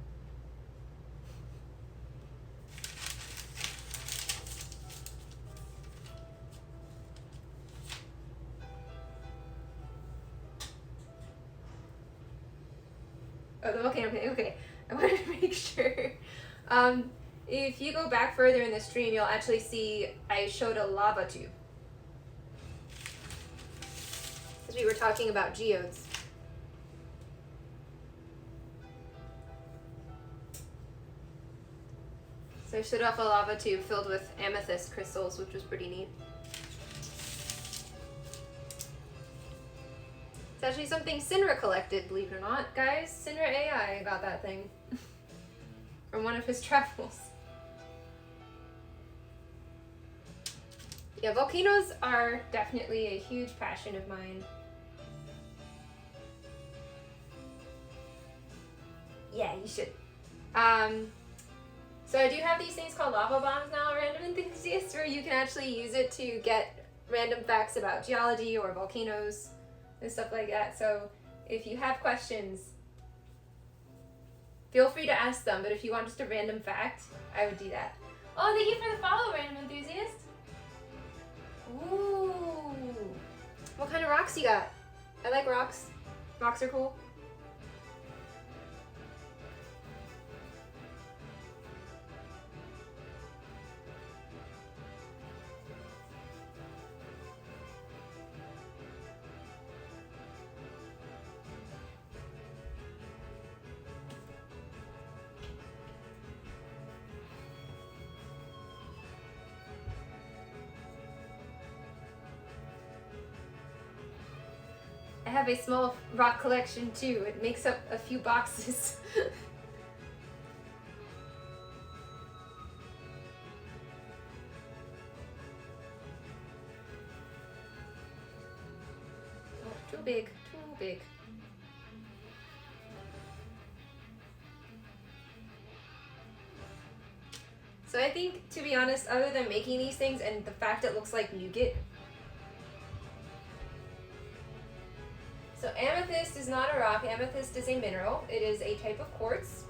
Oh, the volcano painting. Okay. I wanted to make sure. If you go back further in the stream, you'll actually see I showed a lava tube. As we were talking about geodes. So I showed off a lava tube filled with amethyst crystals, which was pretty neat. It's actually something Sinra collected, believe it or not. Guys, Sinra AI got that thing from one of his travels. Yeah, volcanoes are definitely a huge passion of mine. Yeah, you should. So I do have these things called lava bombs now, random enthusiasts, where you can actually use it to get random facts about geology or volcanoes and stuff like that. So if you have questions, feel free to ask them, but if you want just a random fact, I would do that. Oh, thank you for the follow, random enthusiast. Ooh. What kind of rocks you got? I like rocks. Rocks are cool. I have a small rock collection too. It makes up a few boxes. Oh, too big, too big. So I think, to be honest, other than making these things and the fact it looks like nougat. So amethyst is not a rock, amethyst is a mineral. It is a type of quartz.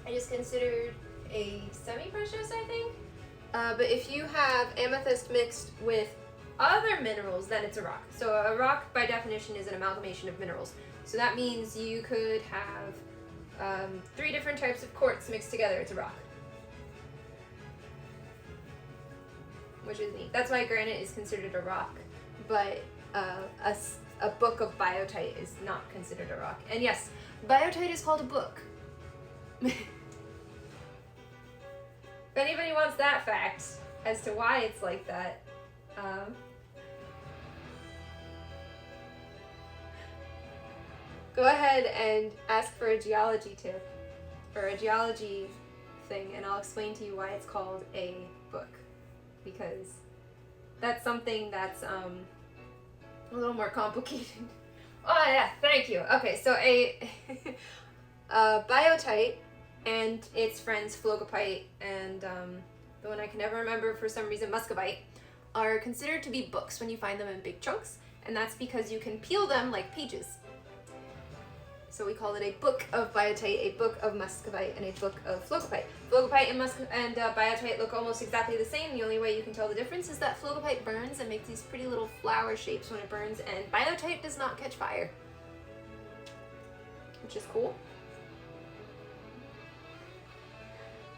It is considered a semi-precious, I think. But if you have amethyst mixed with other minerals, then it's a rock. So a rock, by definition, is an amalgamation of minerals. So that means you could have 3 different types of quartz mixed together. It's a rock. Which is neat. That's why granite is considered a rock. But a book of biotite is not considered a rock. And yes, biotite is called a book. If anybody wants that fact as to why it's like that, go ahead and ask for a geology tip or a geology thing, and I'll explain to you why it's called a book, because that's something that's a little more complicated. Oh yeah, thank you. Okay, so a biotite and its friends phlogopite and the one I can never remember for some reason, muscovite, are considered to be books when you find them in big chunks, and that's because you can peel them like pages. So we call it a book of biotite, a book of muscovite, and a book of phlogopite. Phlogopite and biotite look almost exactly the same. The only way you can tell the difference is that phlogopite burns and makes these pretty little flower shapes when it burns, and biotite does not catch fire, which is cool.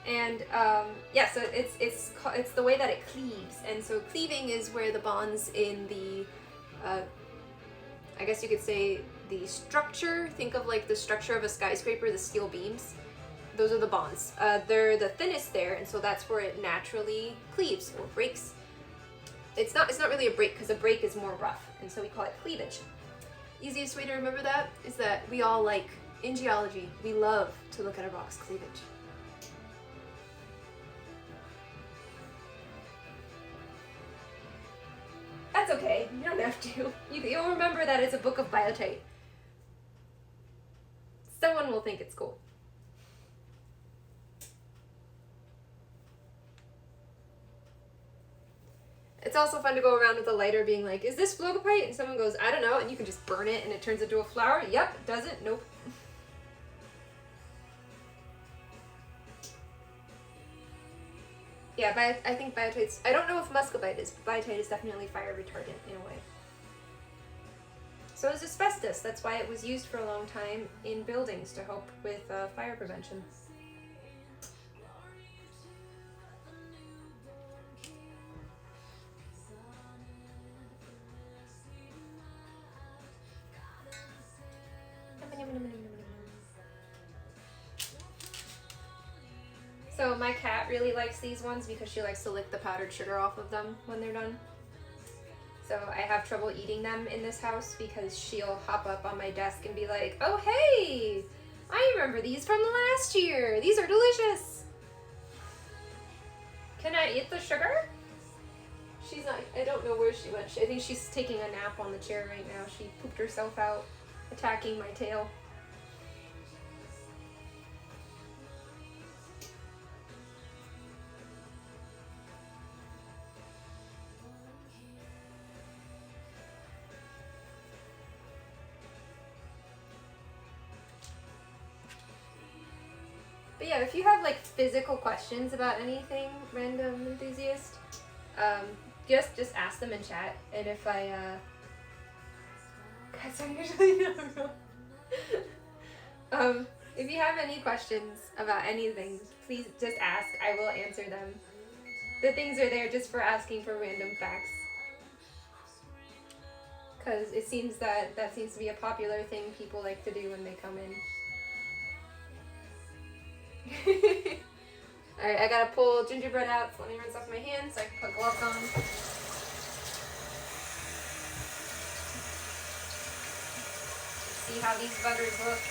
And yeah, so it's the way that it cleaves, and so cleaving is where the bonds in the, I guess you could say, the structure. Think of like the structure of a skyscraper, the steel beams. Those are the bonds. They're the thinnest there, and so that's where it naturally cleaves or breaks. It's not really a break, because a break is more rough, and so we call it cleavage. Easiest way to remember that is that we all like, in geology, we love to look at a rock's cleavage. That's okay, you don't have to. You'll remember that it's a book of biotite. Someone will think it's cool. It's also fun to go around with a lighter being like, is this phlogopite? And someone goes, I don't know, and you can just burn it and it turns into a flower. Yep, does it? Nope. Yeah, I think biotite's, I don't know if muscovite is, but biotite is definitely fire retardant in a way. So is asbestos. That's why it was used for a long time in buildings to help with fire prevention. So my cat really likes these ones because she likes to lick the powdered sugar off of them when they're done. So I have trouble eating them in this house because she'll hop up on my desk and be like, oh hey, I remember these from last year. These are delicious. Can I eat the sugar? She's not, I don't know where she went. I think she's taking a nap on the chair right now. She pooped herself out, attacking my tail. But yeah, if you have like physical questions about anything, random enthusiast, just ask them in chat. And if I, guys are usually not wrong. If you have any questions about anything, please just ask. I will answer them. The things are there just for asking for random facts. Because it seems that seems to be a popular thing people like to do when they come in. Alright, I gotta pull gingerbread out. So let me rinse off my hands so I can put gloves on. See how these buggers look.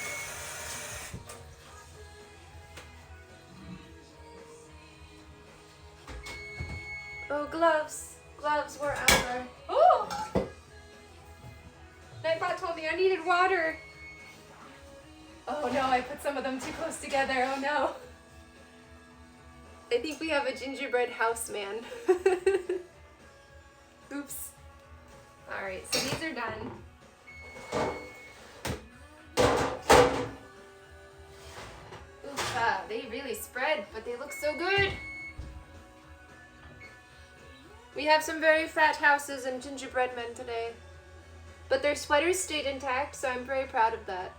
Oh, gloves. Gloves were our... Oh! Nightbot told me I needed water. Oh no, I put some of them too close together. Oh no. I think we have a gingerbread house man. Oops. Alright, so these are done. Oof, they really spread, but they look so good. We have some very fat houses and gingerbread men today. But their sweaters stayed intact, so I'm very proud of that.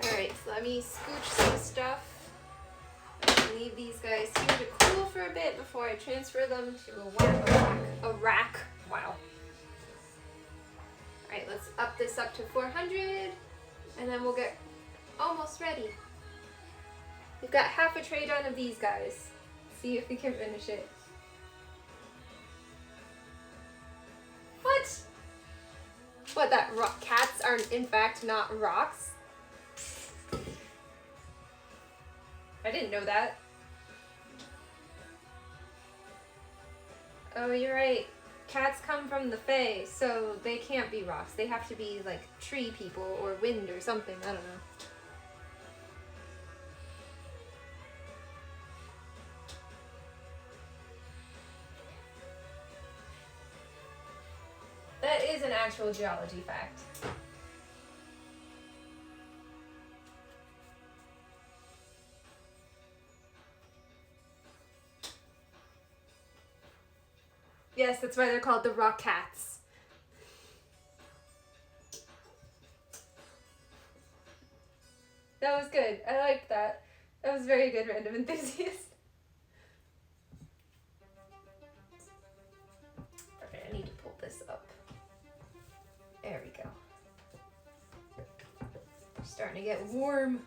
Alright, so let me scooch some stuff. And leave these guys here to cool for a bit before I transfer them to a rack. Wow. Alright, let's up this up to 400, and then we'll get almost ready. We've got half a tray done of these guys. See if we can finish it. What? What, that cats are in fact not rocks? I didn't know that. Oh, you're right. Cats come from the Fae, so they can't be rocks. They have to be like tree people or wind or something. I don't know. That is an actual geology fact. Yes, that's why they're called the rock cats. That was good. I liked that. That was very good, random enthusiast. Okay, I need to pull this up. There we go. It's starting to get warm.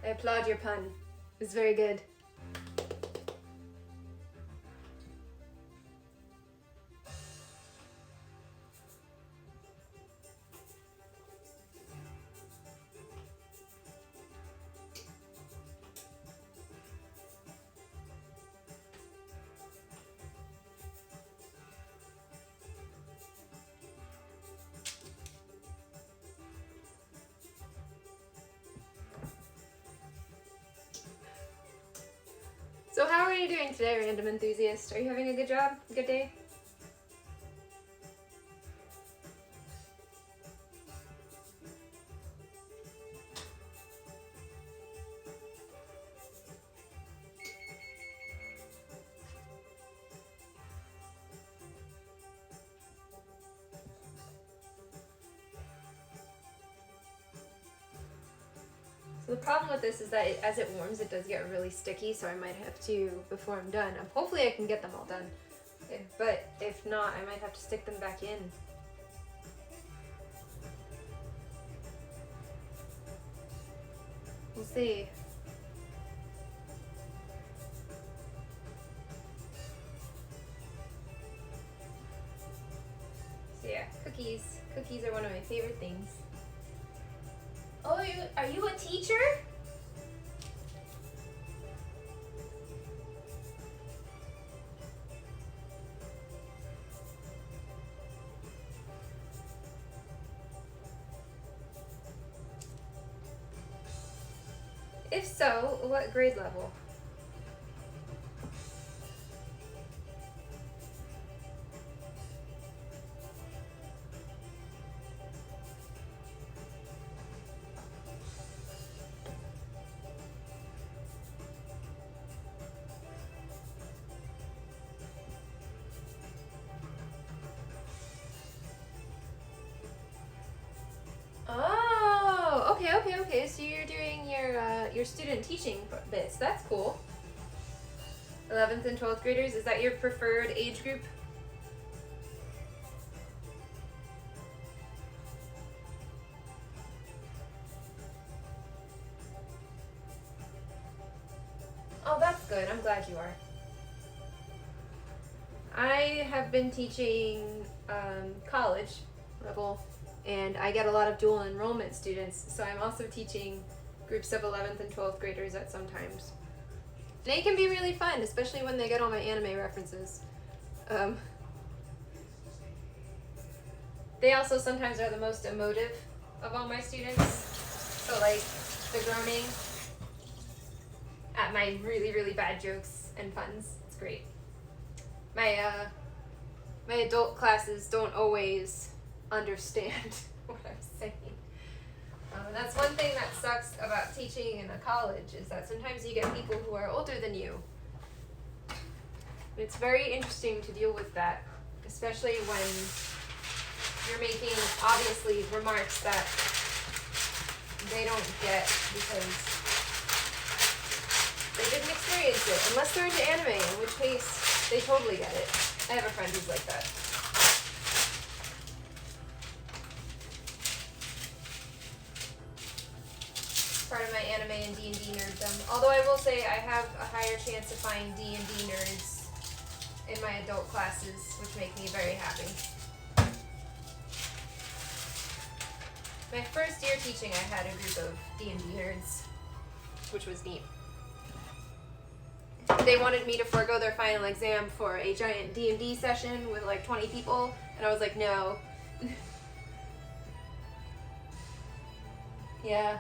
I applaud your pun. It was very good. So how are you doing today, random enthusiast? Are you having a good job? Good day? The problem with this is that as it warms, it does get really sticky, so I might have to, before I'm done, hopefully I can get them all done. But if not, I might have to stick them back in. We'll see. So yeah, cookies. Cookies are one of my favorite things. Oh, are you a teacher? If so, what grade level? Oh, okay. So you're doing your student teaching bits. That's cool. 11th and 12th graders, is that your preferred age group? Oh, that's good. I'm glad you are. I have been teaching college level, and I get a lot of dual enrollment students, so I'm also teaching groups of 11th and 12th graders at some times. They can be really fun, especially when they get all my anime references. They also sometimes are the most emotive of all my students. So like the groaning at my really, really bad jokes and puns. It's great. My adult classes don't always understand what I'm saying. That's one thing that sucks about teaching in a college, is that sometimes you get people who are older than you. It's very interesting to deal with that, especially when you're making, obviously, remarks that they don't get because they didn't experience it, unless they're into anime, in which case they totally get it. I have a friend who's like that. Part of my anime and D&D nerddom. Although I will say I have a higher chance of finding D&D nerds in my adult classes, which make me very happy. My first year teaching, I had a group of D&D nerds, which was neat. They wanted me to forego their final exam for a giant D&D session with like 20 people, and I was like, no. Yeah.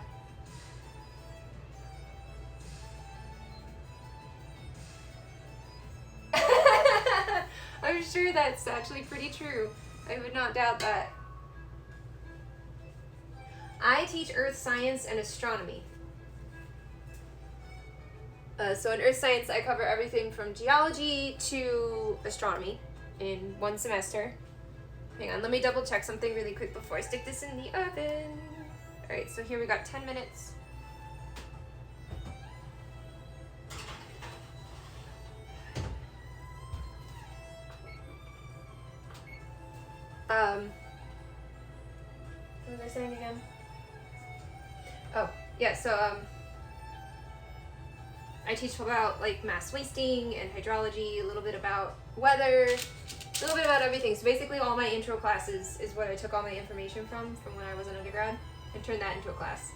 I'm sure that's actually pretty true. I would not doubt that. I teach earth science and astronomy. So in earth science, I cover everything from geology to astronomy in one semester. Hang on, let me double check something really quick before I stick this in the oven. All right, so here we got 10 minutes. What was I saying again? Oh, yeah, so, I teach about, like, mass wasting and hydrology, a little bit about weather, a little bit about everything. So basically all my intro classes is what I took all my information from when I was an undergrad, and turned that into a class.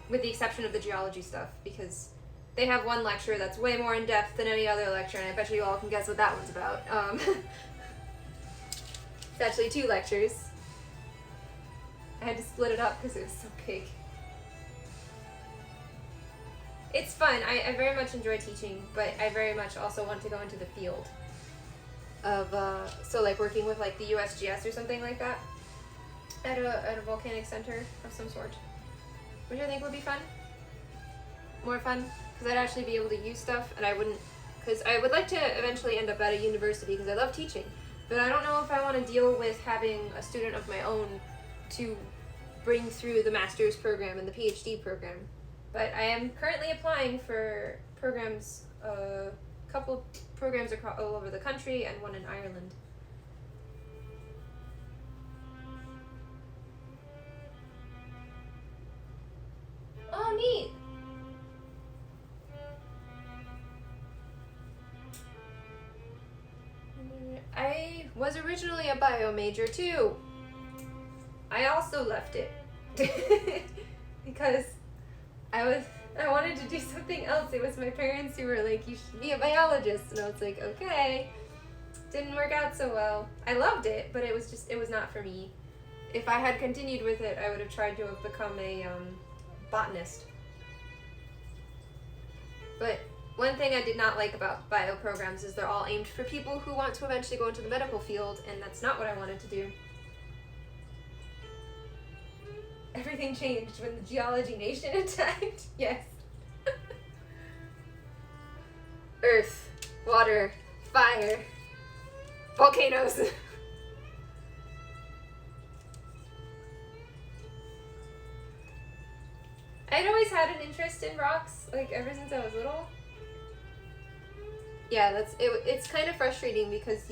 With the exception of the geology stuff, because they have one lecture that's way more in-depth than any other lecture, and I bet you all can guess what that one's about. It's actually 2 lectures. I had to split it up because it was so big. It's fun. I very much enjoy teaching, but I very much also want to go into the field of, so like working with like the USGS or something like that at a volcanic center of some sort, which I think would be fun. More fun, because I'd actually be able to use stuff, and I wouldn't, because I would like to eventually end up at a university because I love teaching, but I don't know if I want to deal with having a student of my own to bring through the master's program and the PhD program. But I am currently applying for programs, a couple programs all over the country and one in Ireland. Oh, neat! I was originally a bio major too. I also left it because I wanted to do something else. It was my parents who were like, you should be a biologist, and I was like, okay. Didn't work out so well. I loved it, but it was not for me. If I had continued with it, I would have tried to have become a botanist. But one thing I did not like about bio programs is they're all aimed for people who want to eventually go into the medical field, and that's not what I wanted to do. Everything changed when the Geology Nation attacked. Yes. Earth, water, fire, volcanoes. I'd always had an interest in rocks, like ever since I was little. Yeah, it's kind of frustrating because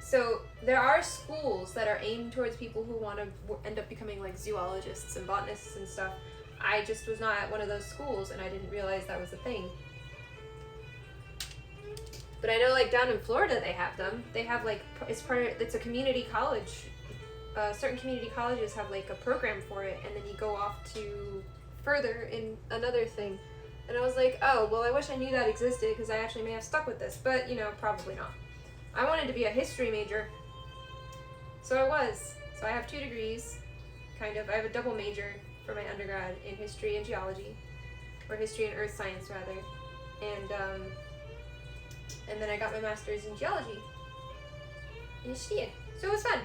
so there are schools that are aimed towards people who want to end up becoming like zoologists and botanists and stuff. I just was not at one of those schools, and I didn't realize that was a thing. But I know like down in Florida they have them. They have like, it's a community college. Certain community colleges have like a program for it, and then you go off to further in another thing. And I was like, oh, well, I wish I knew that existed because I actually may have stuck with this, but probably not. I wanted to be a history major, so I was. So I have 2 degrees, kind of. I have a double major for my undergrad in history and geology, or history and earth science rather, and then I got my master's in geology. In Stacie. So it was fun.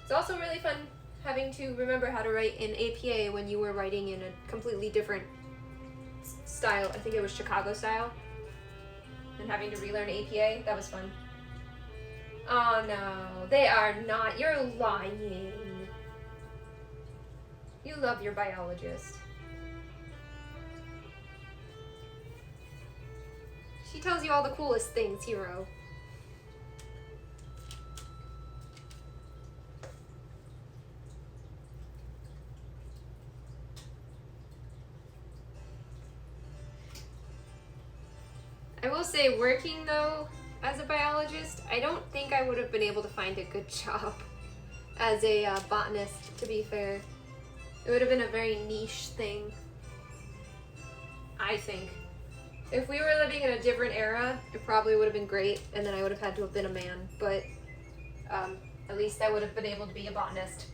It's also really fun having to remember how to write in APA when you were writing in a completely different style. I think it was Chicago style. And having to relearn APA, that was fun. Oh no, they are not. You're lying. You love your biologist. She tells you all the coolest things, hero. I will say, working though as a biologist, I don't think I would have been able to find a good job as a botanist, to be fair. It would have been a very niche thing, I think. If we were living in a different era, it probably would have been great, and then I would have had to have been a man, but at least I would have been able to be a botanist.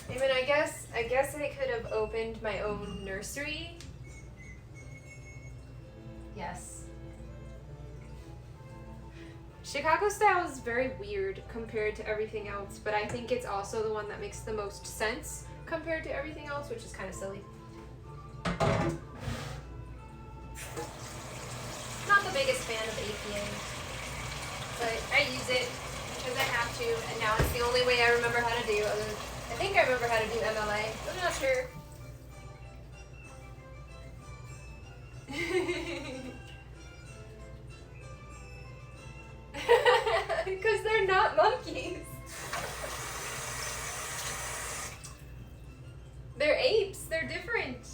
I mean, I guess I could have opened my own nursery. Yes. Chicago style is very weird compared to everything else, but I think it's also the one that makes the most sense compared to everything else, which is kind of silly. Not the biggest fan of APA, but I use it because I have to, and now it's the only way I remember how to do. I think I remember how to do MLA. I'm not sure. Because they're not monkeys. They're apes. They're different.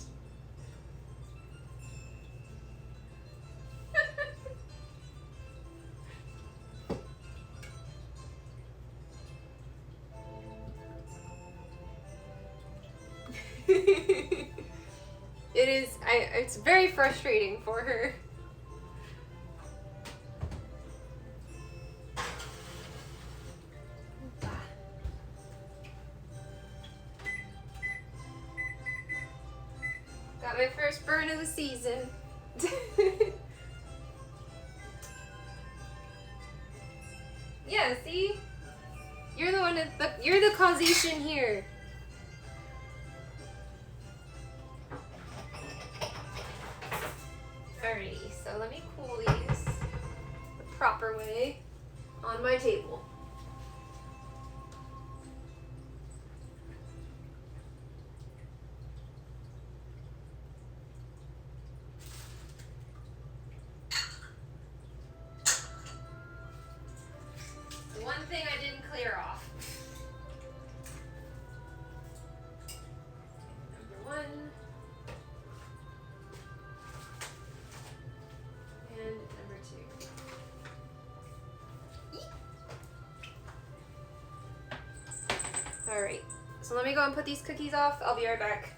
It's very frustrating for her. Got my first burn of the season. Yeah, see? You're the one you're the causation here. Alrighty, so let me cool these the proper way on my table. Alright, so let me go and put these cookies off. I'll be right back.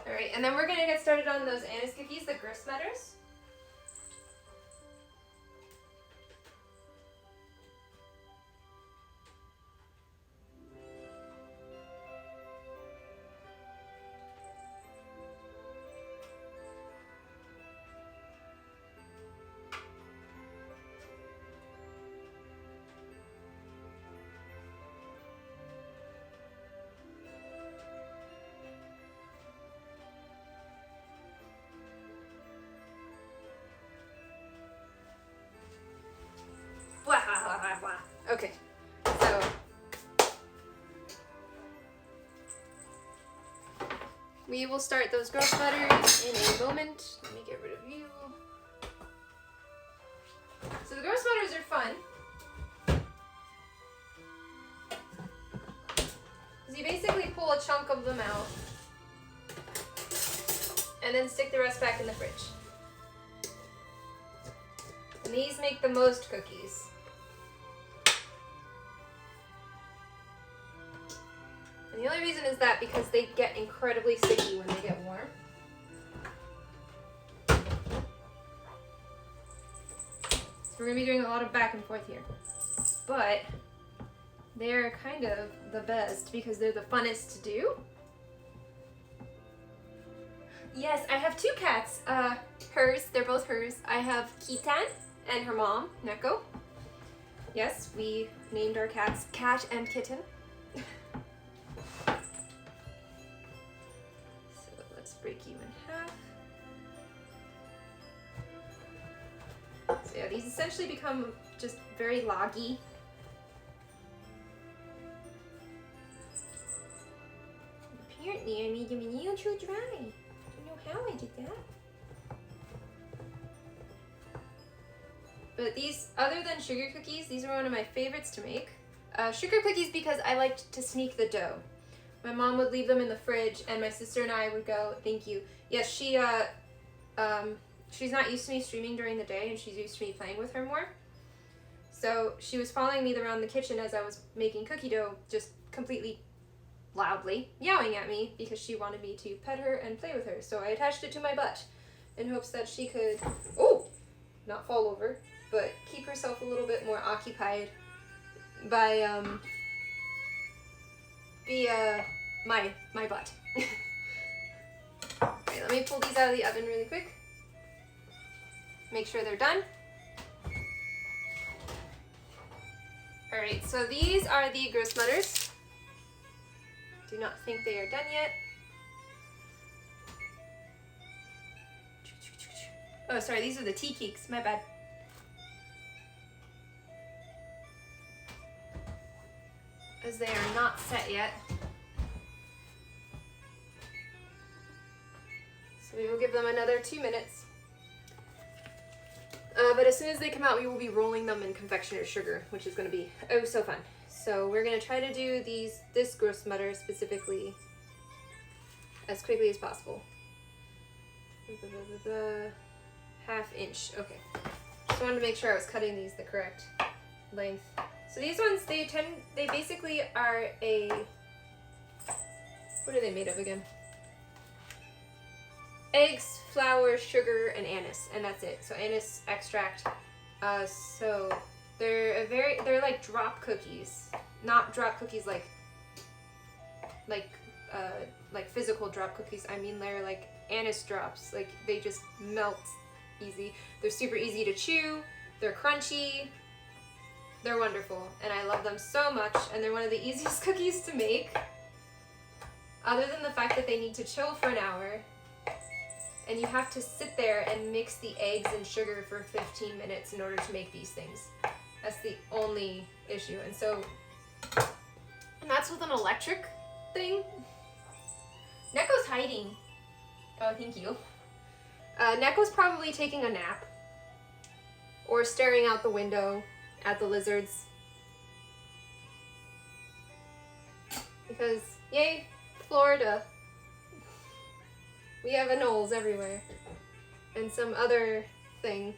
Alright, and then we're gonna get started on those anise cookies, the grist smatters. Okay, so we will start those growth butters in a moment. Let me get rid of you. So the growth butters are fun. So you basically pull a chunk of them out and then stick the rest back in the fridge. And these make the most cookies. And the only reason is that because they get incredibly sticky when they get warm. So we're going to be doing a lot of back and forth here. But they're kind of the best because they're the funnest to do. Yes, I have two cats. Hers, they're both hers. I have Kitan and her mom, Neko. Yes, we named our cats Cat and Kitten. Break you in half. So yeah, these essentially become just very loggy. Apparently I made them a little too dry. I don't know how I did that. But these, other than sugar cookies, these are one of my favorites to make. Sugar cookies because I liked to sneak the dough. My mom would leave them in the fridge, and my sister and I would go, thank you. Yes, she's not used to me streaming during the day, and she's used to me playing with her more. So she was following me around the kitchen as I was making cookie dough, just completely loudly meowing at me because she wanted me to pet her and play with her. So I attached it to my butt in hopes that she could, not fall over, but keep herself a little bit more occupied by, my butt. Okay, let me pull these out of the oven really quick. Make sure they're done. Alright, so these are the grist butters. Do not think they are done yet. Oh, sorry, these are the tea cakes. My bad. As they are not set yet. So we will give them another 2 minutes. But as soon as they come out, we will be rolling them in confectioner's sugar, which is going to be oh so fun. So we're going to try to do this grist butter specifically as quickly as possible. Half inch. Okay. Just wanted to make sure I was cutting these the correct length. So these ones, they basically are what are they made of again? Eggs, flour, sugar, and anise, and that's it. So anise extract. So they're like drop cookies, not drop cookies like physical drop cookies. I mean they're like anise drops. Like they just melt easy. They're super easy to chew. They're crunchy. They're wonderful, and I love them so much. And they're one of the easiest cookies to make. Other than the fact that they need to chill for an hour. and you have to sit there and mix the eggs and sugar for 15 minutes in order to make these things. That's the only issue. And so, and that's with an electric thing. Neko's hiding. Oh, thank you. Neko's probably taking a nap or staring out the window at the lizards. Because, yay, Florida. We have anoles everywhere. And some other thing.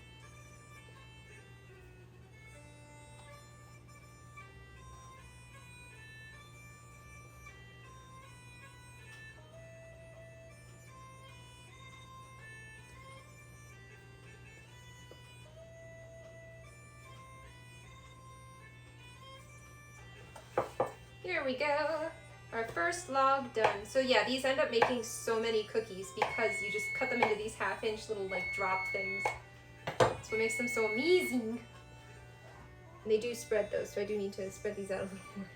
Here we go. Our first log done. So yeah, these end up making so many cookies because you just cut them into these half-inch little like drop things. That's what makes them so amazing. And they do spread though, so I do need to spread these out a little more.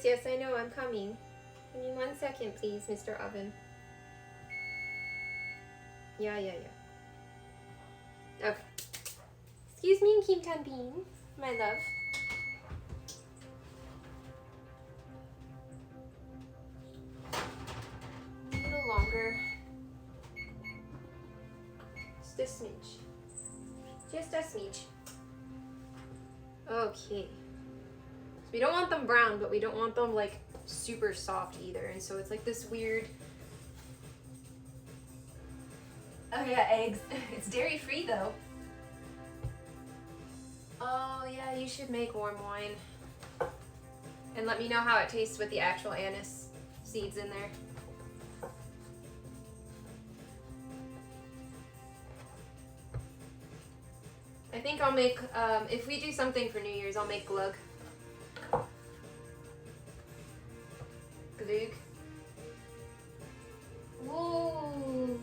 Yes, I know, I'm coming. Give me 1 second, please, Mr. Oven. Yeah. Okay. Excuse me, Kim Tan Bean, my love. A little longer. Just a smidge. Just a smidge. Okay. We don't want them brown, but we don't want them like super soft either. And so it's like this weird. Oh yeah, eggs. It's dairy free though. Oh yeah, you should make warm wine. And let me know how it tastes with the actual anise seeds in there. I think I'll make, if we do something for New Year's, I'll make glug. Glug. Whoa.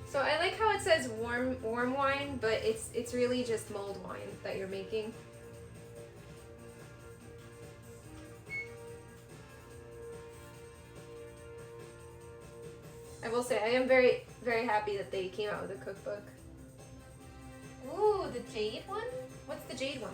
So I like how it says warm wine, but it's really just mulled wine that you're making. I will say I am very, very happy that they came out with a cookbook. Ooh, the jade one? What's the jade one?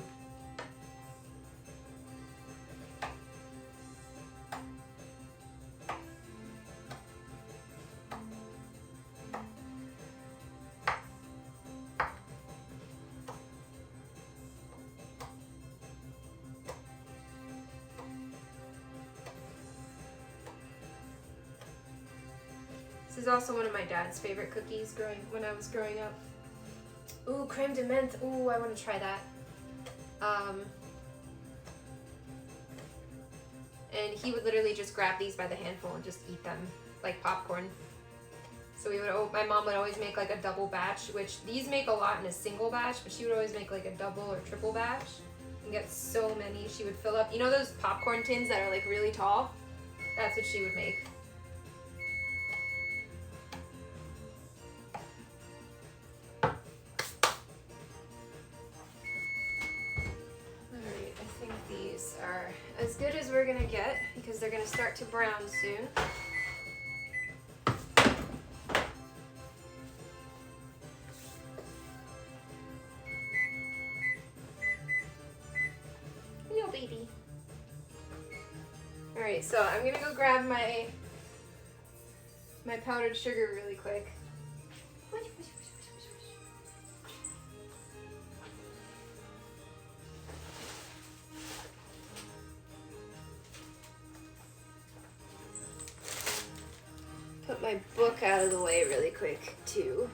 This is also one of my dad's favorite cookies when I was growing up. Ooh, creme de menthe. Ooh, I want to try that. And he would literally just grab these by the handful and just eat them like popcorn. So my mom would always make like a double batch, which these make a lot in a single batch, but she would always make like a double or triple batch and get so many. She would fill up, you know those popcorn tins that are like really tall? That's what she would make. As good as we're gonna get because they're gonna start to brown soon. Hello, baby. All right, so I'm gonna go grab my powdered sugar really quick. Put my book out of the way really quick too.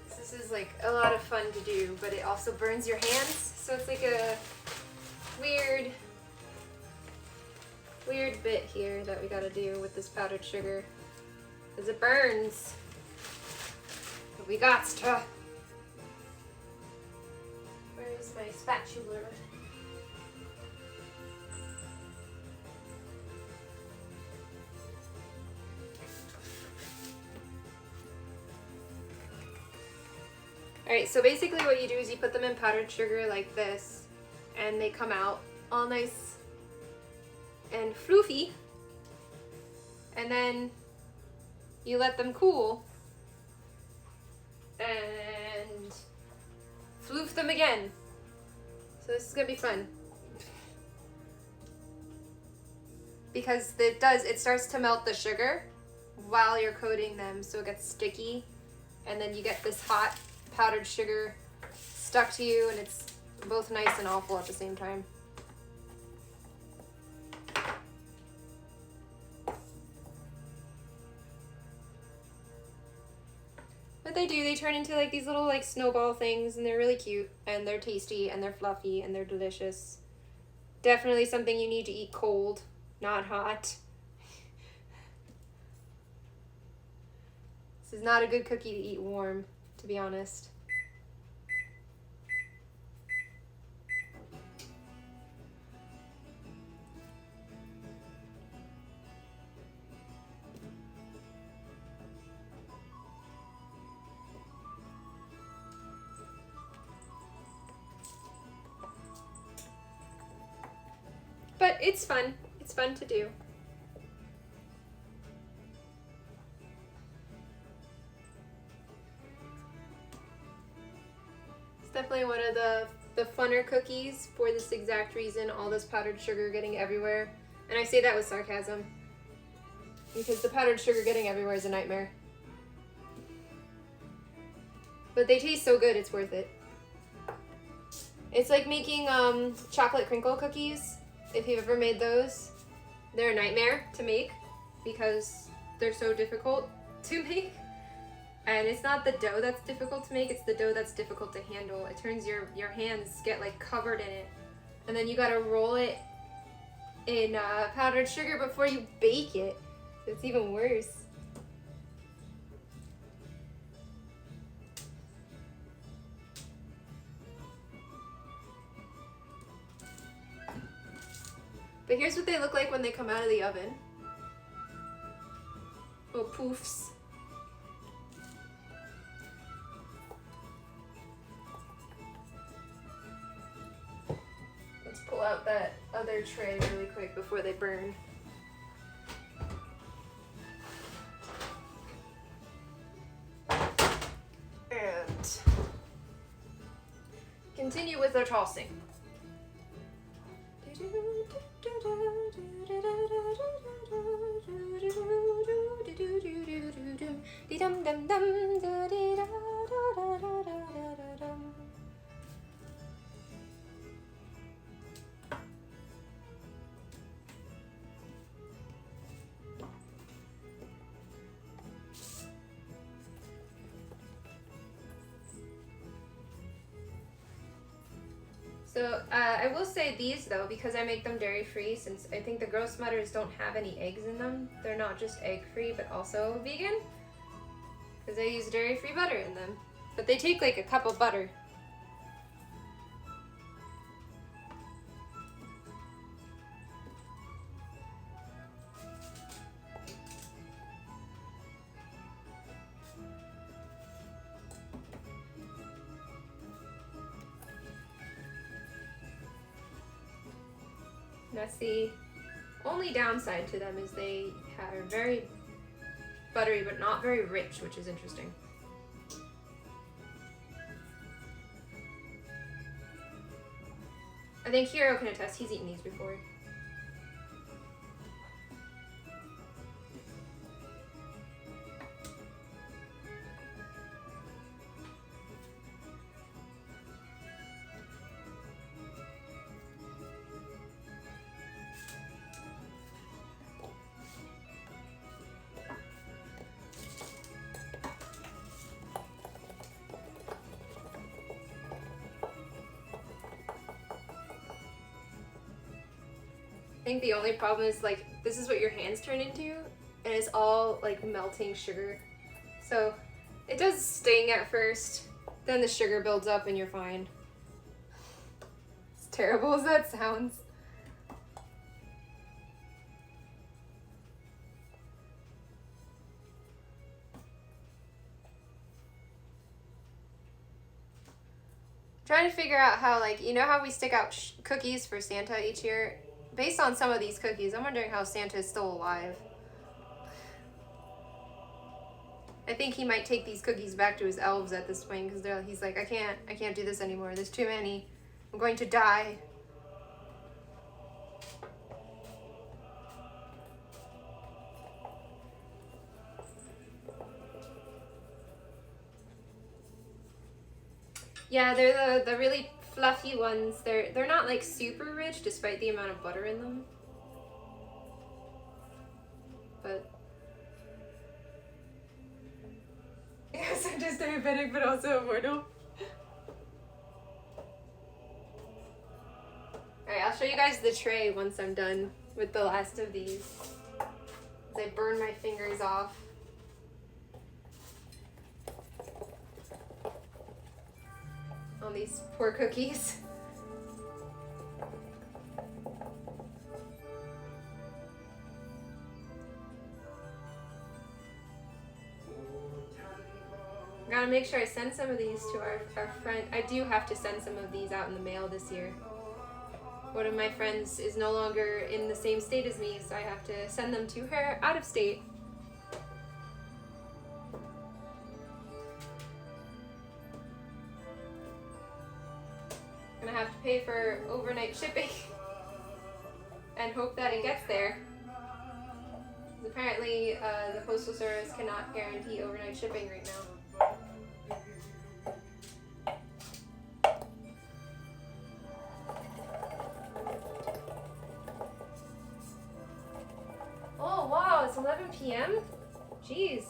This is like a lot of fun to do, but it also burns your hands, so it's like a weird bit here that we gotta do with this powdered sugar, because it burns. We got to. Where's my spatula? Alright, so basically what you do is you put them in powdered sugar like this, and they come out all nice and floofy, and then you let them cool, and floof them again. So this is gonna be fun. Because it starts to melt the sugar while you're coating them, so it gets sticky, and then you get this hot powdered sugar stuck to you, and it's both nice and awful at the same time. What they do, they turn into like these little like snowball things, and they're really cute, and they're tasty, and they're fluffy, and they're delicious. Definitely something you need to eat cold, not hot. This is not a good cookie to eat warm, to be honest. But it's fun. It's fun to do. It's definitely one of the funner cookies for this exact reason, all this powdered sugar getting everywhere. And I say that with sarcasm, because the powdered sugar getting everywhere is a nightmare. But they taste so good, it's worth it. It's like making chocolate crinkle cookies. If you've ever made those, they're a nightmare to make because they're so difficult to make. And it's not the dough that's difficult to make, it's the dough that's difficult to handle. It turns your hands get like covered in it. And then you gotta roll it in powdered sugar before you bake it. So it's even worse. But here's what they look like when they come out of the oven. Little poofs. Let's pull out that other tray really quick before they burn. And continue with our tossing. So I will say these though, because I make them dairy free, since I think the Gross Mutters don't have any eggs in them. They're not just egg free, but also vegan, because I use dairy free butter in them. But they take like a cup of butter. That's the only downside to them, is they are very buttery but not very rich, which is interesting. I think Hero can attest, he's eaten these before. I think the only problem is like this is what your hands turn into, and it's all like melting sugar. So It does sting at first. Then the sugar builds up and you're fine. As terrible as that sounds. Trying to figure out how, like, you know how we stick out cookies for Santa each year? Based on some of these cookies, I'm wondering how Santa is still alive. I think he might take these cookies back to his elves at this point because he's like, I can't do this anymore. There's too many. I'm going to die. Yeah, they're the really fluffy ones. They're not like super rich despite the amount of butter in them. But yes, I'm just diabetic but also immortal. Alright, I'll show you guys the tray once I'm done with the last of these. As I burn my fingers off. On these poor cookies. Gotta make sure I send some of these to our friend. I do have to send some of these out in the mail this year. One of my friends is no longer in the same state as me, so I have to send them to her out of state. Gonna have to pay for overnight shipping and hope that it gets there. Apparently, the Postal Service cannot guarantee overnight shipping right now. Oh wow, it's 11 p.m.? Jeez,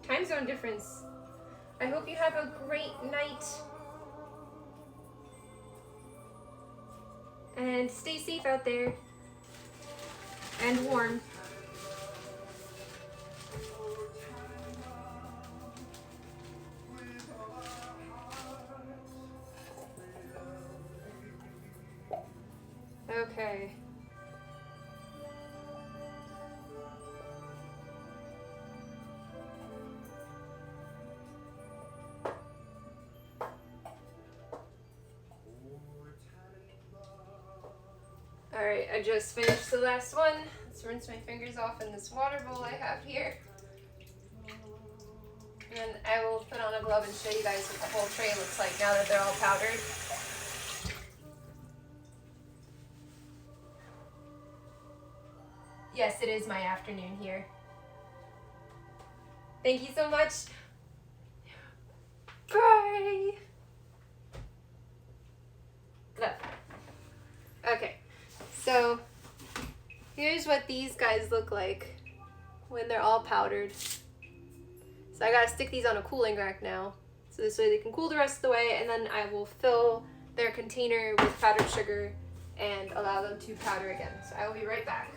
time zone difference. I hope you have a great night. And stay safe out there. And warm. Okay. Alright, I just finished the last one. Let's rinse my fingers off in this water bowl I have here. And then I will put on a glove and show you guys what the whole tray looks like now that they're all powdered. Yes, it is my afternoon here. Thank you so much. Bye. Love. Okay. So, here's what these guys look like when they're all powdered. So I gotta stick these on a cooling rack now. So this way they can cool the rest of the way, and then I will fill their container with powdered sugar and allow them to powder again. So I will be right back.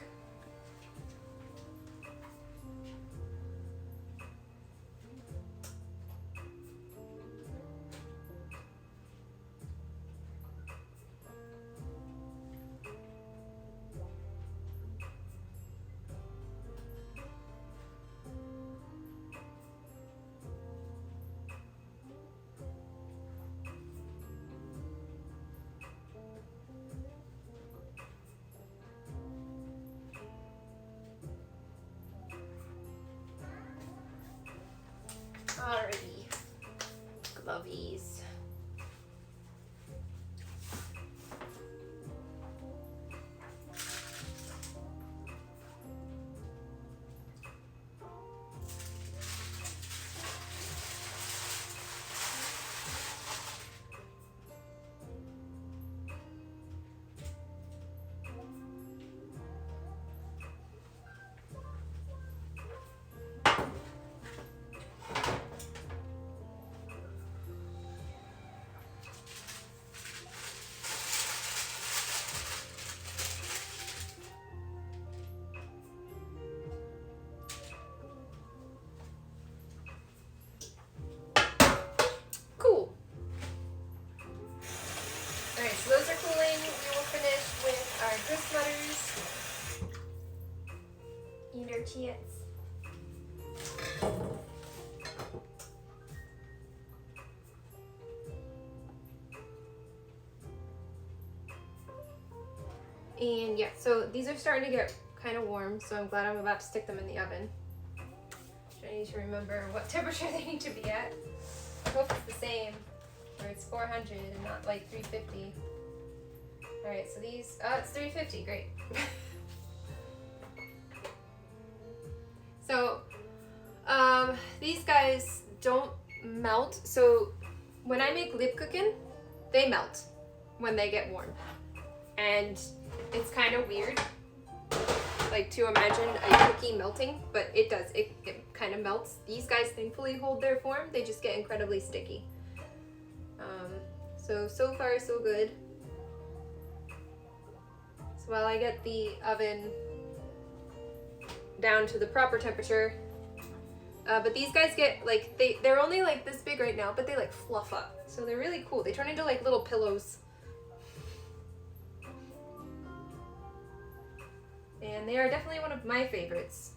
Alrighty, glovies. grist mutters. Eat our chits. And yeah, so these are starting to get kind of warm, so I'm glad I'm about to stick them in the oven. I need to remember what temperature they need to be at. I hope it's the same, or it's 400 and not like 350. Alright, so these, it's 350, great. So, these guys don't melt, so when I make Lebkuchen, they melt when they get warm. And it's kind of weird, like to imagine a cookie melting, but it does, it kind of melts. These guys thankfully hold their form, they just get incredibly sticky. So far so good. So while I get the oven down to the proper temperature, but these guys get like, they're only like this big right now, but they like fluff up. So they're really cool. They turn into like little pillows. And they are definitely one of my favorites.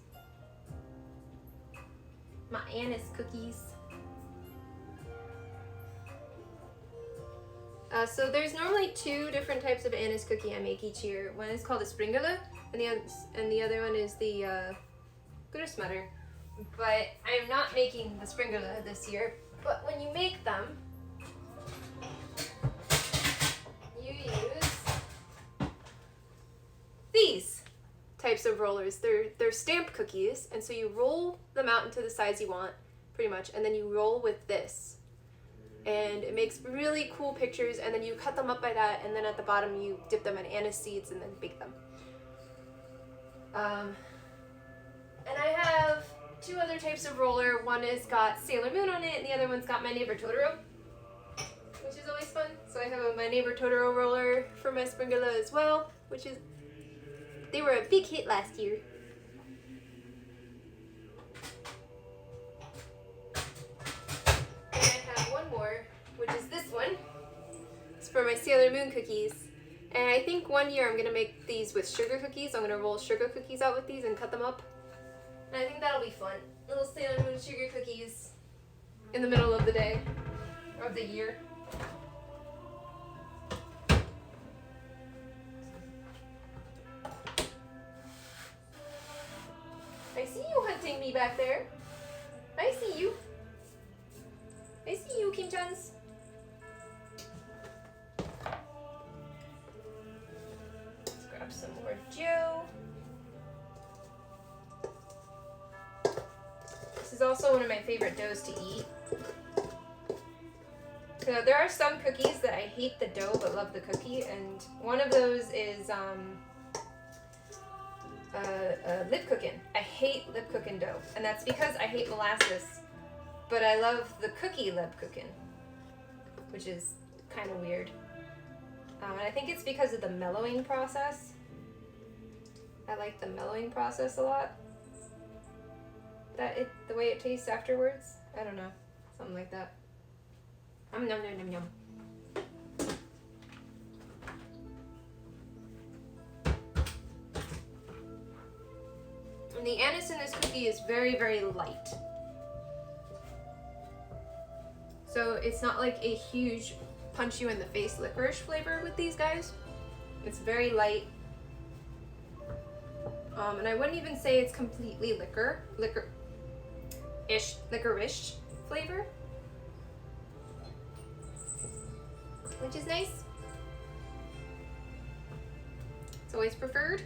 My anise cookies. So there's normally two different types of anise cookie I make each year. One is called a springele, and the other one is the grusmutter. But I am not making the springele this year. But when you make them, you use these types of rollers. They're stamp cookies, and so you roll them out into the size you want, pretty much, and then you roll with this. And it makes really cool pictures, and then you cut them up by that, and then at the bottom you dip them in anise seeds and then bake them. And I have two other types of roller. One has got Sailor Moon on it, and the other one's got My Neighbor Totoro, which is always fun. So I have a My Neighbor Totoro roller for my springele as well, which is, they were a big hit last year. Which is this one. It's for my Sailor Moon cookies. And I think one year I'm gonna make these with sugar cookies. I'm gonna roll sugar cookies out with these and cut them up. And I think that'll be fun. Little Sailor Moon sugar cookies in the middle of the day, or of the year. I see you hunting me back there. I see you. I see you, Kim-chans. Let's grab some more Joe. This is also one of my favorite doughs to eat. So there are some cookies that I hate the dough but love the cookie, and one of those is Lebkuchen. I hate Lebkuchen dough, and that's because I hate molasses. But I love the cookie Lebkuchen, which is kind of weird. And I think it's because of the mellowing process. I like the mellowing process a lot. The way it tastes afterwards. I don't know, something like that. Nom nom nom nom nom. And the anise in this cookie is very, very light. So it's not like a huge punch you in the face licorice flavor with these guys. It's very light. And I wouldn't even say it's completely licorice flavor, which is nice. It's always preferred.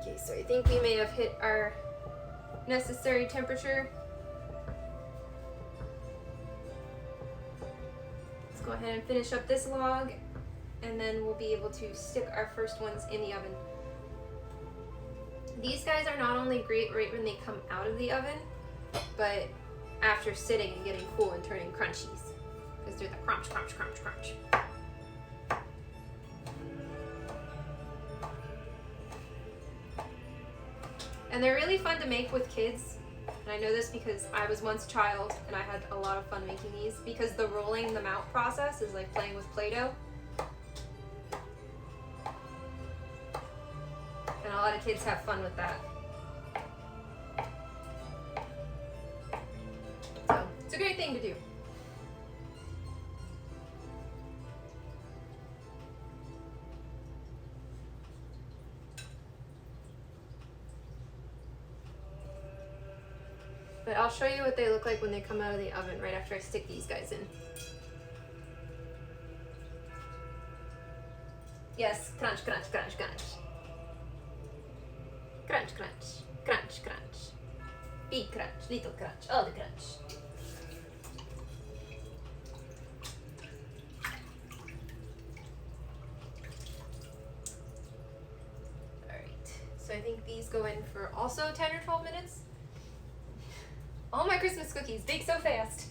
Okay, so I think we may have hit our necessary temperature. Let's go ahead and finish up this log, and then we'll be able to stick our first ones in the oven. These guys are not only great right when they come out of the oven, but after sitting and getting cool and turning crunchies, because they're the crunch, crunch, crunch, crunch. And they're really fun to make with kids. And I know this because I was once a child and I had a lot of fun making these, because the rolling them out process is like playing with Play-Doh. And a lot of kids have fun with that. So, it's a great thing to do. But I'll show you what they look like when they come out of the oven right after I stick these guys in. Yes, crunch, crunch, crunch, crunch. Crunch, crunch, crunch, crunch. Big crunch, little crunch, all the crunch. Alright, so I think these go in for also 10 or 12 minutes. All my Christmas cookies bake so fast.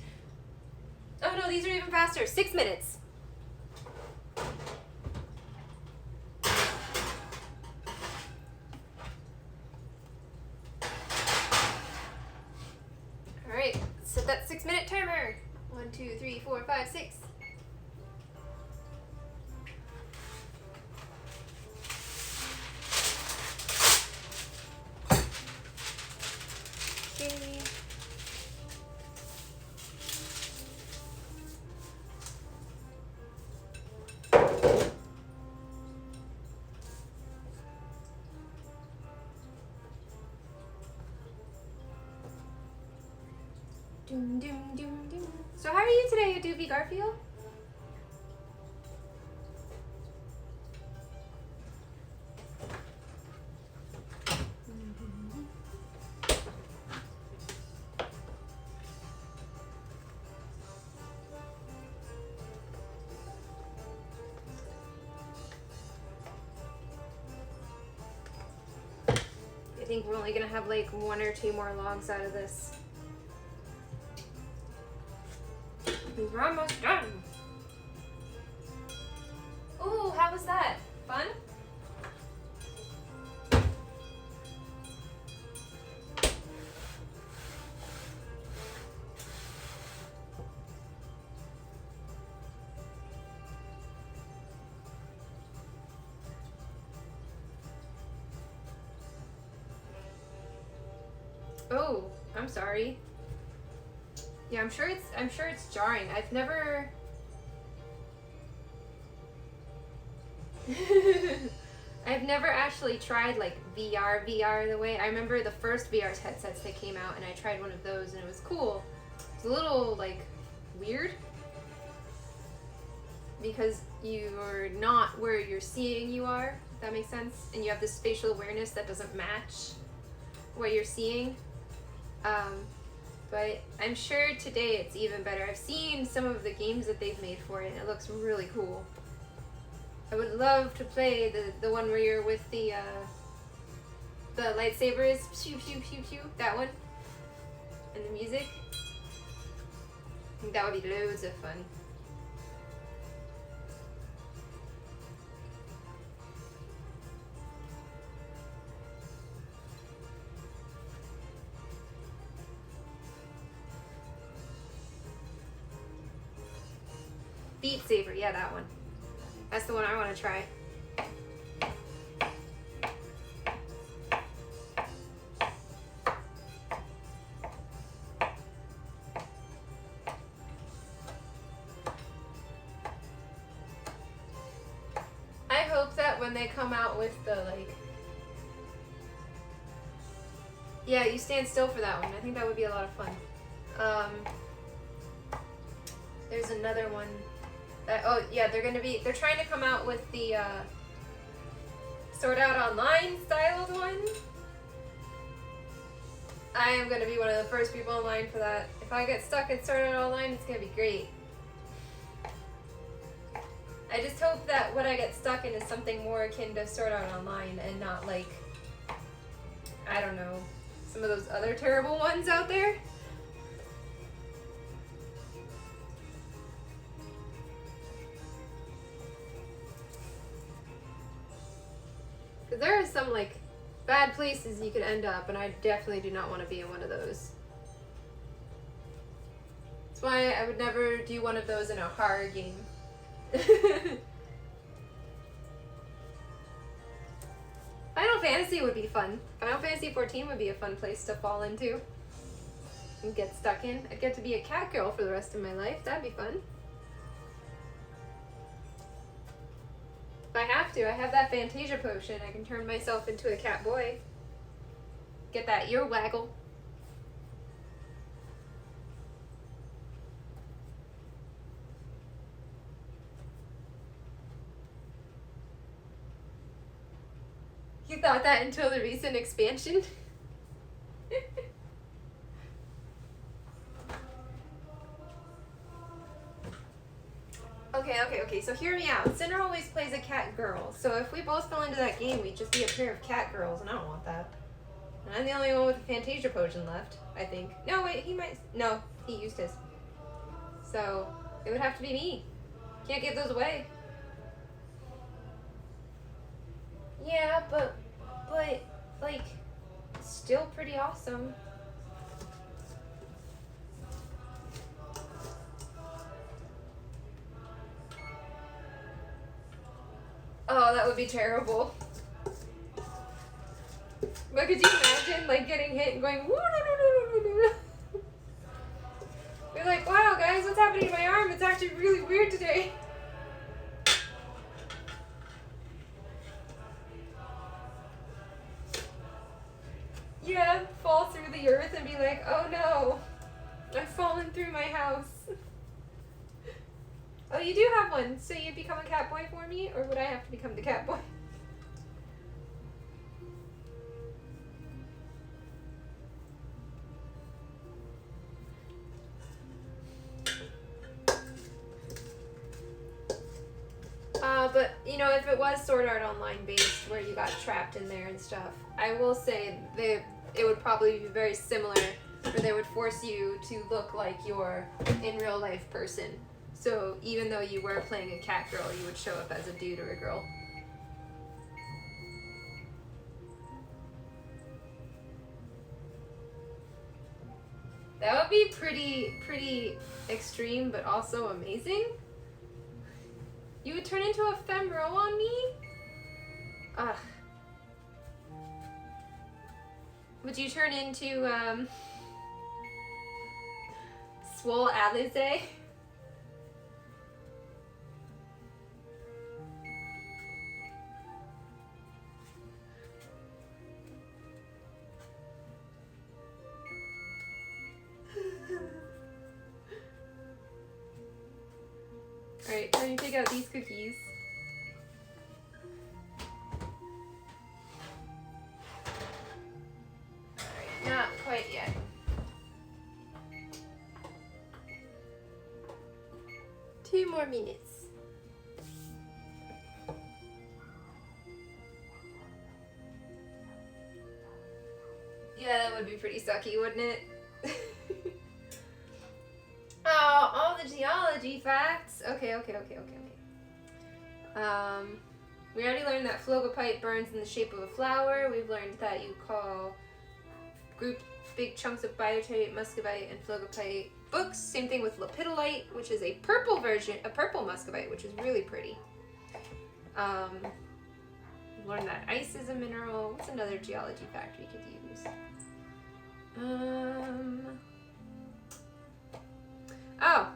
Oh no, these are even faster. 6 minutes. Alright, set that 6-minute timer. 1, 2, 3, 4, 5, 6. Okay. Doom, doom, doom, doom. So how are you today, Doobie Garfield? I think we're only gonna have like 1 or 2 more logs out of this. We're almost done. Ooh, how was that? Fun? Oh, I'm sorry. Yeah, I'm sure it's jarring. I've never I've never actually tried like VR the way. I remember the first VR headsets that came out and I tried one of those and it was cool. It's a little like weird because you're not where you're seeing you are, if that makes sense. And you have this spatial awareness that doesn't match what you're seeing. But I'm sure today it's even better. I've seen some of the games that they've made for it and it looks really cool. I would love to play the one where you're with the lightsabers, pew pew pew pew, that one. And the music. I think that would be loads of fun. Beat Saber, yeah, that one. That's the one I want to try. I hope that when they come out with the like... Yeah, you stand still for that one. I think that would be a lot of fun. There's another one. Oh yeah, they're trying to come out with the Sword Out Online styled one. I am gonna be one of the first people in line for that. If I get stuck in Sword Out Online, it's gonna be great. I just hope that what I get stuck in is something more akin to Sword Out Online and not like, I don't know, some of those other terrible ones out there. There are some like bad places you could end up, and I definitely do not want to be in one of those. That's why I would never do one of those in a horror game. Final Fantasy Fantasy would be fun. Final Fantasy 14 would be a fun place to fall into and get stuck in. I'd get to be a cat girl for the rest of my life. That'd be fun. If I have to, I have that Fantasia potion. I can turn myself into a cat boy. Get that ear waggle. You thought that until the recent expansion? Okay, so hear me out. Cinder always plays a cat girl, so if we both fell into that game, we'd just be a pair of cat girls, and I don't want that. And I'm the only one with a Fantasia potion left, I think. No, wait, he might... No, he used his. So, it would have to be me. Can't give those away. Yeah, but, like, still pretty awesome. Oh, that would be terrible. But could you imagine, like, getting hit and going, woo-doo-doo-doo-doo-doo? You're like, wow, guys, what's happening to my arm? It's actually really weird today. Yeah, fall through the earth and be like, oh no, I've fallen through my house. Oh, you do have one, so you'd become a cat boy for me, or would I have to become the cat boy? But, you know, if it was Sword Art Online based, where you got trapped in there and stuff, I will say that it would probably be very similar, where they would force you to look like you're in real life person. So even though you were playing a cat girl, you would show up as a dude or a girl. That would be pretty extreme, but also amazing. You would turn into a fembro on me? Ugh. Would you turn into, Swole Alize? Alright, let me take out these cookies. Alright, not quite yet. Two more minutes. Yeah, that would be pretty sucky, wouldn't it? Oh, all the geology facts. Okay. We already learned that phlogopite burns in the shape of a flower. We've learned that you call group big chunks of biotite, muscovite, and phlogopite books. Same thing with lepidolite, which is a purple muscovite, which is really pretty. We've learned that ice is a mineral. What's another geology fact we could use? Oh.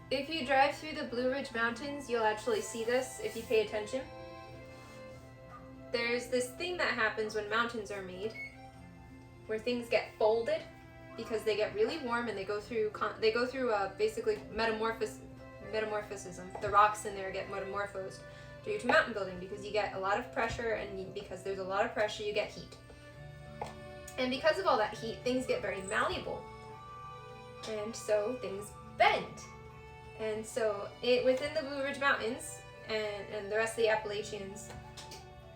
If you drive through the Blue Ridge Mountains, you'll actually see this if you pay attention. There's this thing that happens when mountains are made, where things get folded because they get really warm and they go through basically metamorphosis. The rocks in there get metamorphosed due to mountain building because you get a lot of pressure, and because there's a lot of pressure, you get heat. And because of all that heat, things get very malleable, and so things bend. And so within the Blue Ridge Mountains and the rest of the Appalachians,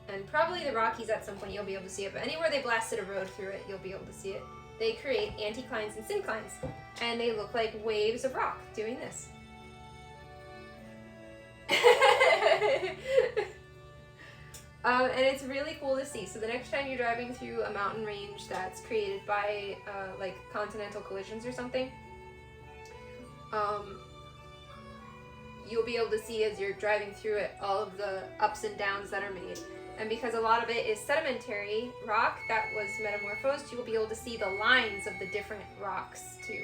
and probably the Rockies at some point, you'll be able to see it, but anywhere they blasted a road through it, you'll be able to see it. They create anticlines and synclines, and they look like waves of rock doing this. And it's really cool to see. So the next time you're driving through a mountain range that's created by like continental collisions or something, you'll be able to see as you're driving through it all of the ups and downs that are made. And because a lot of it is sedimentary rock that was metamorphosed, you will be able to see the lines of the different rocks too.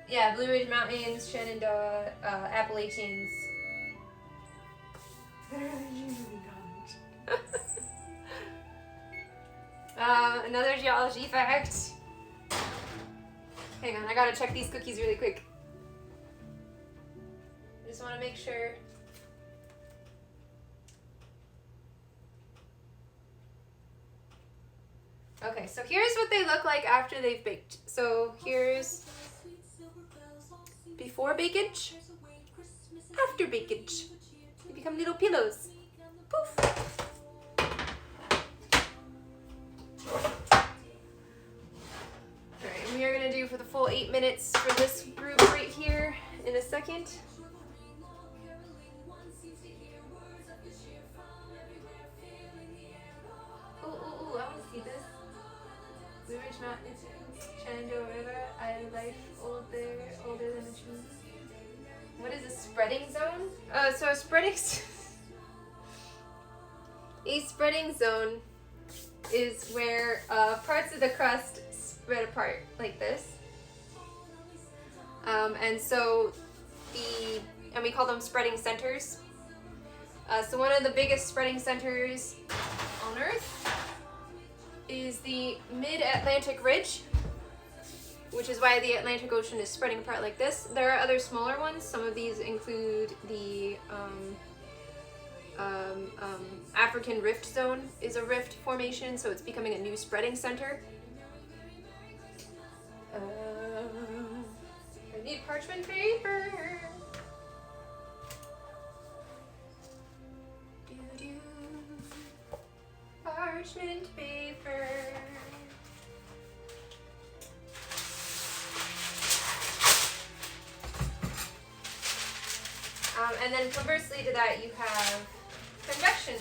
Yeah, Blue Ridge Mountains, Shenandoah, Appalachians. Another geology fact. Hang on, I gotta check these cookies really quick. I just want to make sure. Okay, so here's what they look like after they've baked. So here's before bakage, after bakage. They become little pillows. Poof. Alright, we are going to do for the full 8 minutes for this group right here in a second. Ooh, I want to see this. Blue Ridge Mountains, Shenandoah River, I life older than a tree. What is a spreading zone? So a spreading zone is where parts of the crust spread apart like this. And so and we call them spreading centers. So one of the biggest spreading centers on Earth is the Mid-Atlantic Ridge, which is why the Atlantic Ocean is spreading apart like this. There are other smaller ones. Some of these include the African Rift Zone is a rift formation, so it's becoming a new spreading center. I need parchment paper. Parchment paper. And then conversely to that, you have convection.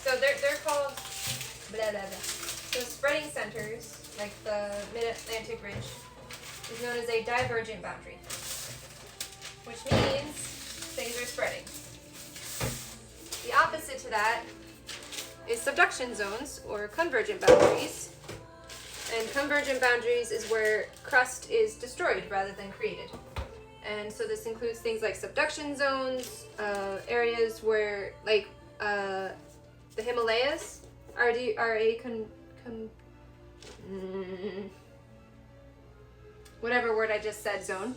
So they're called blah, blah, blah. So spreading centers, like the Mid-Atlantic Ridge, is known as a divergent boundary, which means things are spreading. The opposite to that is subduction zones, or convergent boundaries. And convergent boundaries is where crust is destroyed rather than created. And so this includes things like subduction zones, areas where, like, the Himalayas are a whatever word I just said zone,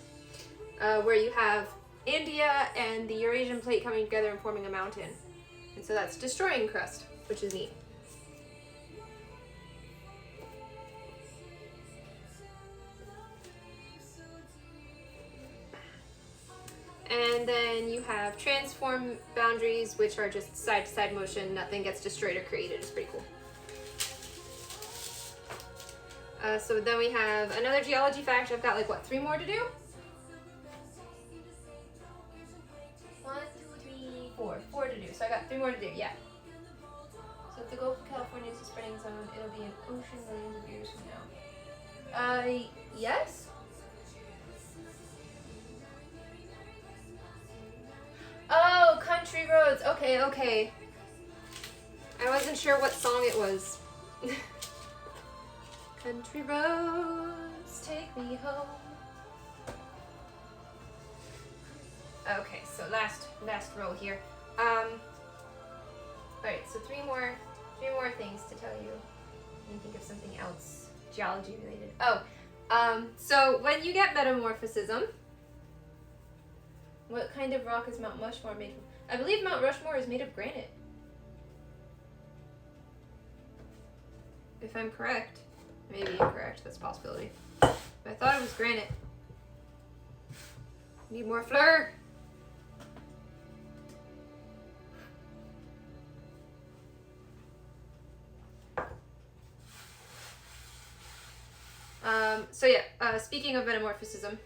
where you have India and the Eurasian plate coming together and forming a mountain. And so that's destroying crust, which is neat. And then you have transform boundaries, which are just side-to-side motion. Nothing gets destroyed or created. It's pretty cool. So then we have another geology fact. I've got, like, what, 3 more to do? 1, 2, 3, 4. 4 to do. So I got 3 more to do, yeah. So if the Gulf of California is a spreading zone, it'll be an ocean millions of years from now. Yes? Oh, country roads. Okay. I wasn't sure what song it was. Country roads, take me home. Okay, so last row here. Alright, so three more things to tell you. Let me think of something else geology related. So when you get metamorphism, what kind of rock is Mount Rushmore made from? I believe Mount Rushmore is made of granite. If I'm correct. Maybe incorrect, that's a possibility. But I thought it was granite. Need more fleur. Speaking of metamorphism,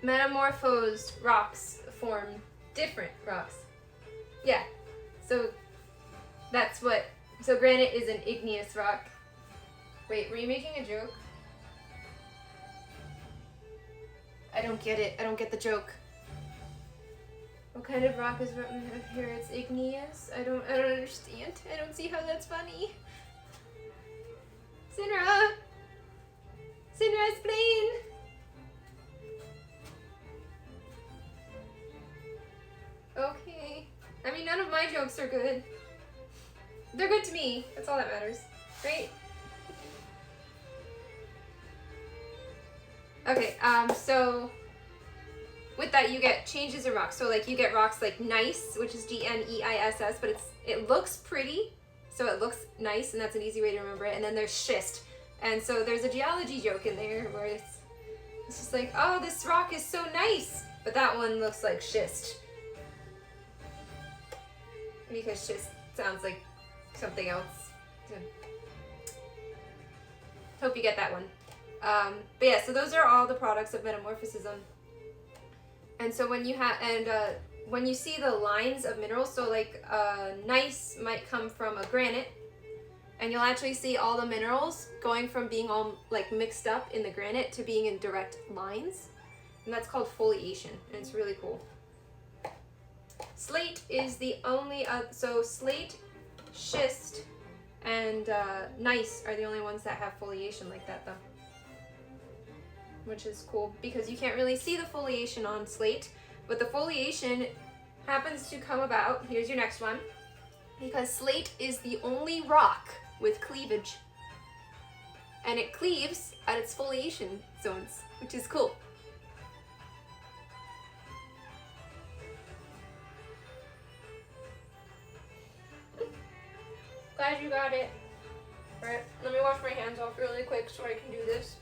metamorphosed rocks form different rocks. Yeah, so that's what So granite is an igneous rock. Wait, were you making a joke? I don't get it. I don't get the joke. What kind of rock is here? It's igneous? I don't understand. I don't see how that's funny. Sinra! Sinra, explain! Okay. I mean, none of my jokes are good. They're good to me. That's all that matters. Right? Okay, so with that you get changes of rocks. So like you get rocks like gneiss, which is Gneiss, but it looks pretty, so it looks nice, and that's an easy way to remember it. And then there's schist. And so there's a geology joke in there where it's just like, oh, this rock is so nice, but that one looks like schist. Because schist sounds like something else. Hope you get that one. But yeah, so those are all the products of metamorphism. And so when you when you see the lines of minerals, so like gneiss might come from a granite, and you'll actually see all the minerals going from being all like mixed up in the granite to being in direct lines, and that's called foliation, and it's really cool. Slate is the only so slate, schist, and gneiss are the only ones that have foliation like that, though. Which is cool because you can't really see the foliation on slate, but the foliation happens to come about, here's your next one, because slate is the only rock with cleavage, and it cleaves at its foliation zones, which is cool. Glad you got it. Alright, let me wash my hands off really quick so I can do this.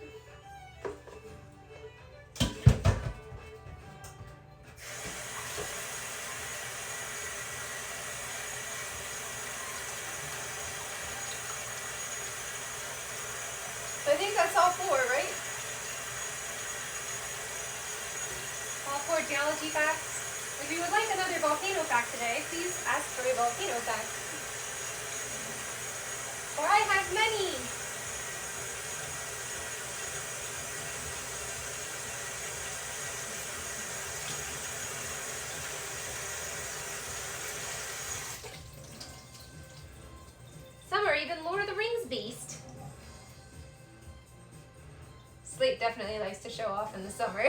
I think that's all four, right? All four geology facts. If you would like another volcano fact today, please ask for a volcano fact. For I have many! Some are even Lord of the Rings based. Slate definitely likes to show off in the summer.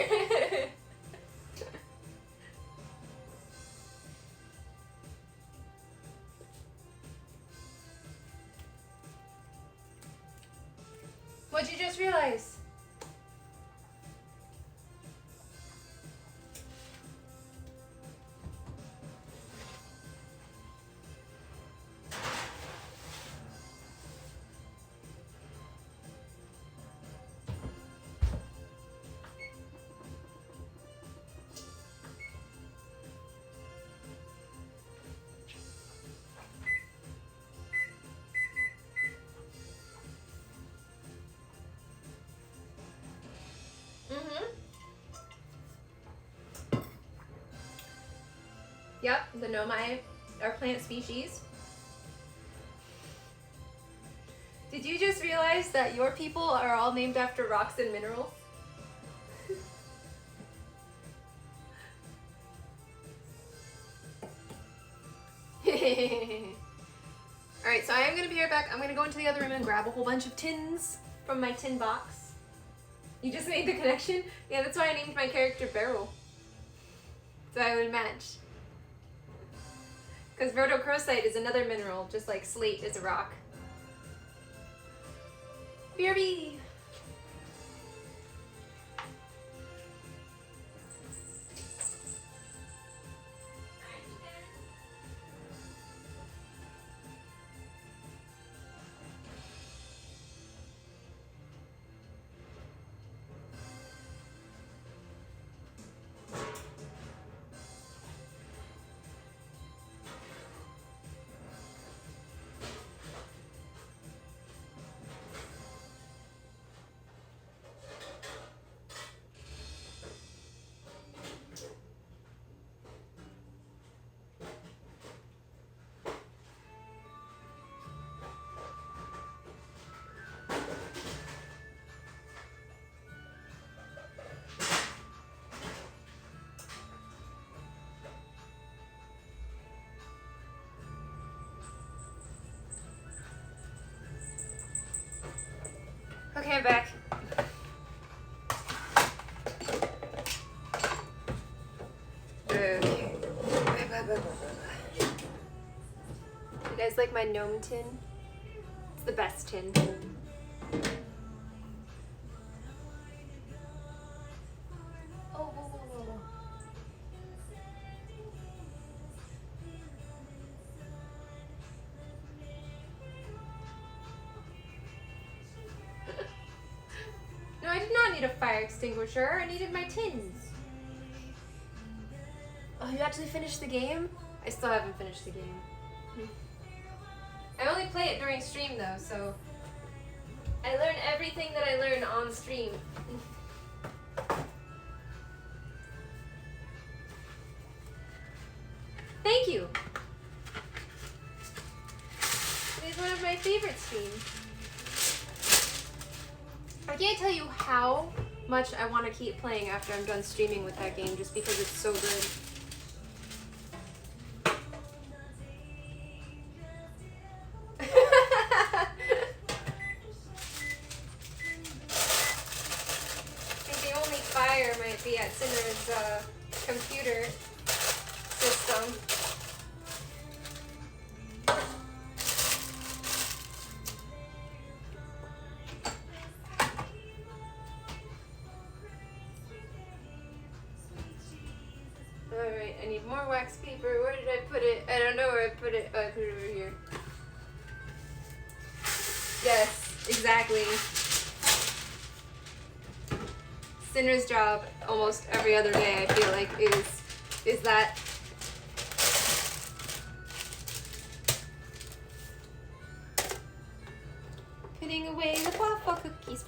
What'd you just realize? Yep, the nomai are plant species. Did you just realize that your people are all named after rocks and minerals? Alright, so I am going to be right back. I'm going to go into the other room and grab a whole bunch of tins from my tin box. You just made the connection? Yeah, that's why I named my character Beryl. So I would match. Because rhodochrosite is another mineral, just like slate is a rock. BRB! right back. Okay. You guys like my gnome tin? It's the best tin. Oh, whoa, whoa, whoa, whoa. No, I did not need a fire extinguisher. I needed my tins. Oh, you actually finished the game? I still haven't finished the game. I only play it during stream though, so I learn everything that I learn on stream. Thank you. It is one of my favorite streams. I can't tell you how much I want to keep playing after I'm done streaming with that game just because it's so good. Be at Sinner's computer system. Alright, I need more wax paper. Where did I put it? I don't know where I put it. Oh, I put it over here. Yes, exactly. Sinner's job almost every other day, I feel like, is that putting away the waffle cookies,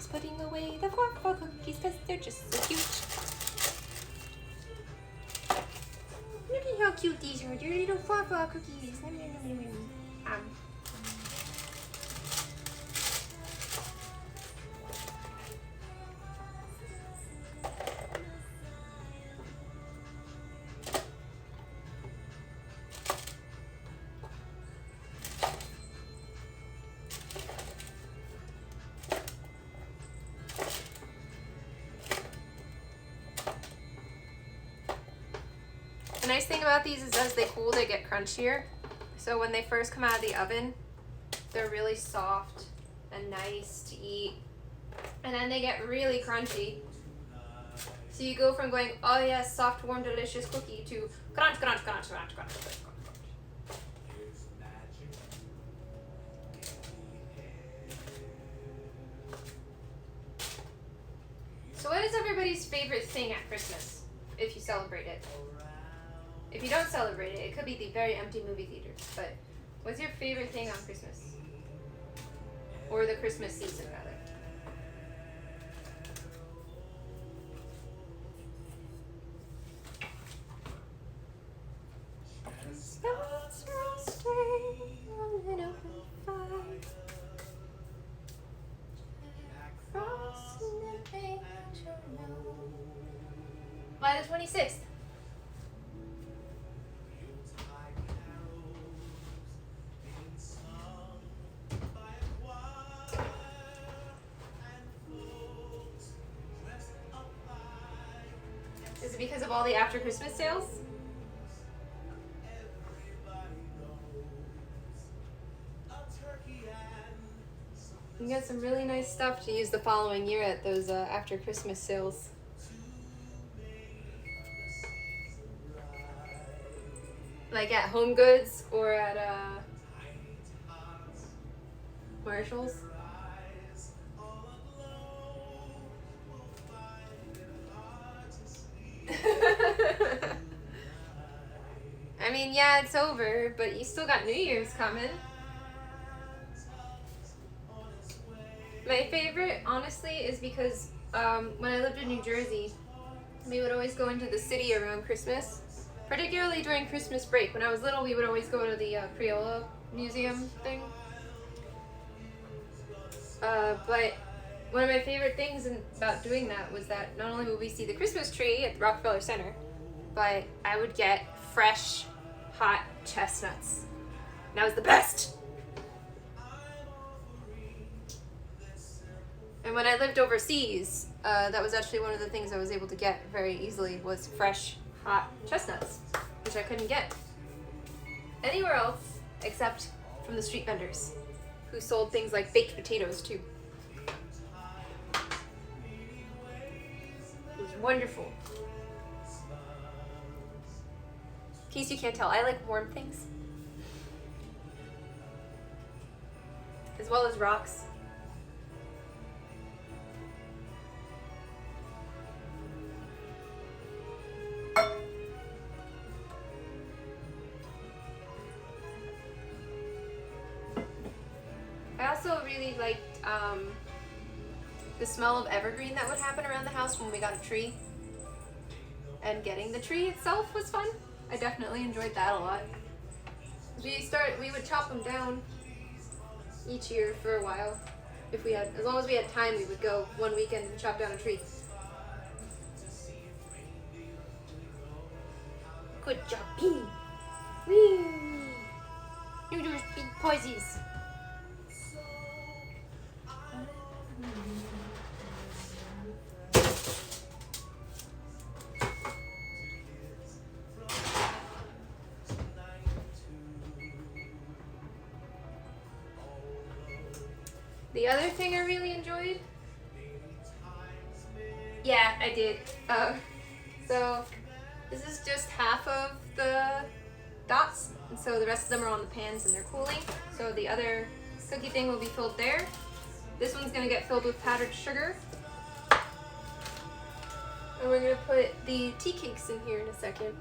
putting away the waffle cookies because they're just so cute. Look at how cute these are, they're little waffle cookies. The nice thing about these is as they cool, they get crunchier. So when they first come out of the oven, they're really soft and nice to eat. And then they get really crunchy. So you go from going, oh yes, soft, warm, delicious cookie to crunch, crunch, crunch, crunch, crunch, crunch. So what is everybody's favorite thing at Christmas, if you celebrate it? If you don't celebrate it, it could be the very empty movie theater. But what's your favorite thing on Christmas? Or the Christmas season, rather. By the 26th. Is it because of all the after Christmas sales? You got some really nice stuff to use the following year at those after Christmas sales. Like at Home Goods or at Marshall's. I mean, yeah, it's over, but you still got New Year's coming. My favorite, honestly, is because when I lived in New Jersey, we would always go into the city around Christmas, particularly during Christmas break. When I was little, we would always go to the Crayola Museum thing. But one of my favorite things about doing that was that not only would we see the Christmas tree at the Rockefeller Center, but I would get fresh, hot chestnuts. And that was the best! And when I lived overseas, that was actually one of the things I was able to get very easily was fresh, hot chestnuts, which I couldn't get anywhere else except from the street vendors, who sold things like baked potatoes too. It was wonderful. In case you can't tell, I like warm things. As well as rocks. I also really liked the smell of evergreen that would happen around the house when we got a tree. And getting the tree itself was fun. I definitely enjoyed that a lot. We would chop them down each year for a while. If we had, as long as we had time, we would go one weekend and chop down a tree. Good job, Pea. Whee! You do big posies. The other thing I really enjoyed, yeah, I did. So this is just half of the dots, and so the rest of them are on the pans and they're cooling. So the other cookie thing will be filled there. This one's gonna get filled with powdered sugar. And we're gonna put the tea cakes in here in a second.